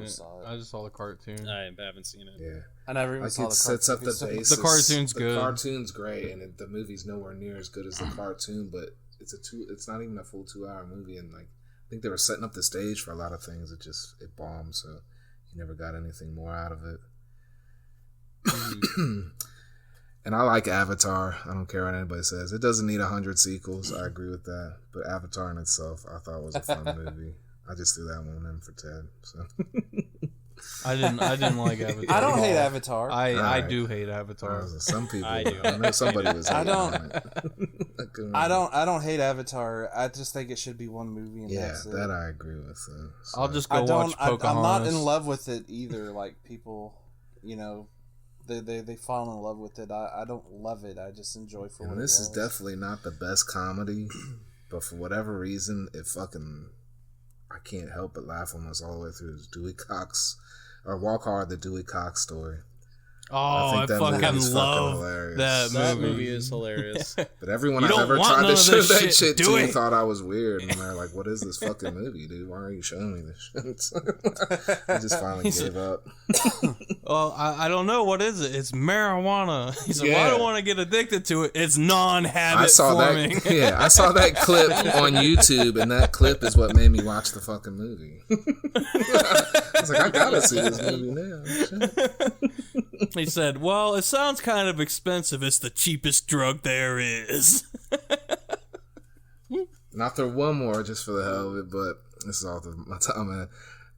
just saw the cartoon. I haven't seen it. Yeah, I never even saw the cartoon. It sets up the basis. The cartoon's good. The cartoon's great, and the movie's nowhere near as good as the cartoon. But it's not even a full 2-hour movie, and like I think they were setting up the stage for a lot of things. It bombed, so you never got anything more out of it. And I like Avatar. I don't care what anybody says. It doesn't need 100 sequels. I agree with that. But Avatar in itself, I thought was a fun movie. I just threw that one in for Ted. So I didn't like Avatar. I don't hate Avatar. I do hate Avatar. Some people. I do. I know somebody was. I don't hate Avatar. I just think it should be one movie. And that's it. That I agree with. So. I'll just go watch Pocahontas. I'm not in love with it either. Like people, They fall in love with it. I don't love it. I just enjoy for what it was. This is definitely not the best comedy, but for whatever reason, I can't help but laugh almost all the way through. It's Dewey Cox, or Walk Hard, the Dewey Cox story. Oh, I fucking love that movie. That movie is hilarious. But everyone I've ever tried to show that shit to thought I was weird. And they're like, what is this fucking movie, dude? Why are you showing me this shit? I just finally gave up. Well, I don't know. What is it? It's marijuana. He said, well, I don't want to get addicted to it. It's non-habit forming. I saw that clip on YouTube, and that clip is what made me watch the fucking movie. I was like, I gotta see this movie now. He said, well, it sounds kind of expensive. It's the cheapest drug there is. And I'll throw one more just for the hell of it, but this is all my time, man.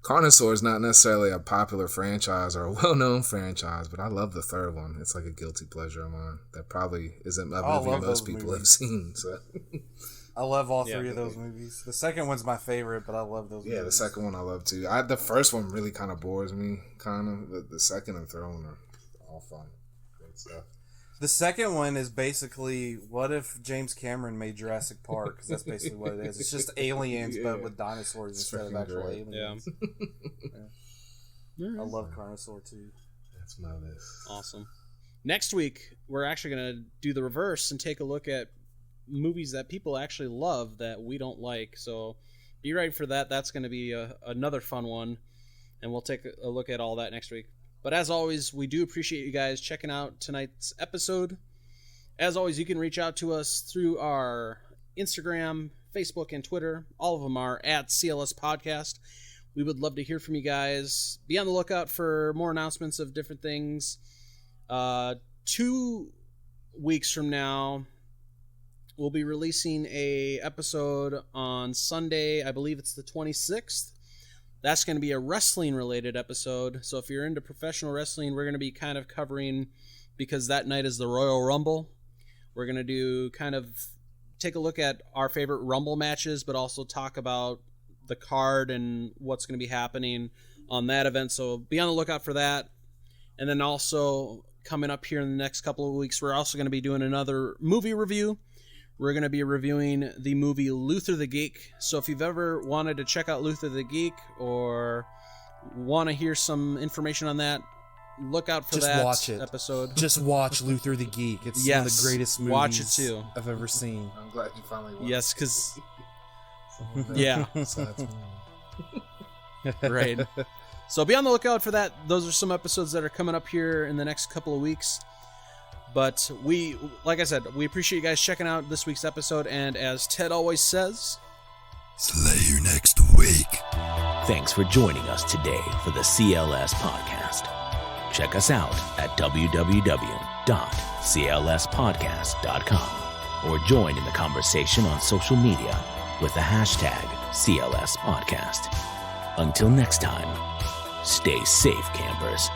Carnosaur is not necessarily a popular franchise or a well-known franchise, but I love the third one. It's like a guilty pleasure of mine. That probably isn't a movie most people have seen. So. I love all three of those movies. The second one's my favorite, but I love those movies. Yeah, the second one I love too. The first one really kind of bores me, but the second and third one are all fun. Great stuff. The second one is basically, what if James Cameron made Jurassic Park? Because that's basically what it is. It's just aliens, but with dinosaurs instead of actual aliens. Yeah. I love Carnosaur too. That's my list. Awesome. Next week, we're actually going to do the reverse and take a look at movies that people actually love that we don't like. So be ready for that. That's going to be another fun one, and we'll take a look at all that next week. But as always, we do appreciate you guys checking out tonight's episode. As always, you can reach out to us through our Instagram, Facebook, and Twitter. All of them are at CLS Podcast. We would love to hear from you guys. Be on the lookout for more announcements of different things. 2 weeks from now, we'll be releasing a episode on Sunday. I believe it's the 26th. That's going to be a wrestling-related episode. So if you're into professional wrestling, we're going to be kind of covering, because that night is the Royal Rumble. We're going to do take a look at our favorite Rumble matches, but also talk about the card and what's going to be happening on that event. So be on the lookout for that. And then also coming up here in the next couple of weeks, we're also going to be doing another movie review. we're going to be reviewing the movie Luther the Geek. So if you've ever wanted to check out Luther the Geek or want to hear some information on that, look out for that watch it. episode. Just watch Luther the Geek. It's one of the greatest movies watch it too. I've ever seen. I'm glad you finally watched. Yes, because yeah, right. So be on the lookout for that. Those are some episodes that are coming up here in the next couple of weeks. But like I said, we appreciate you guys checking out this week's episode. And as Ted always says, slay you next week. Thanks for joining us today for the CLS Podcast. Check us out at www.clspodcast.com or join in the conversation on social media with the hashtag CLS Podcast. Until next time, stay safe, campers.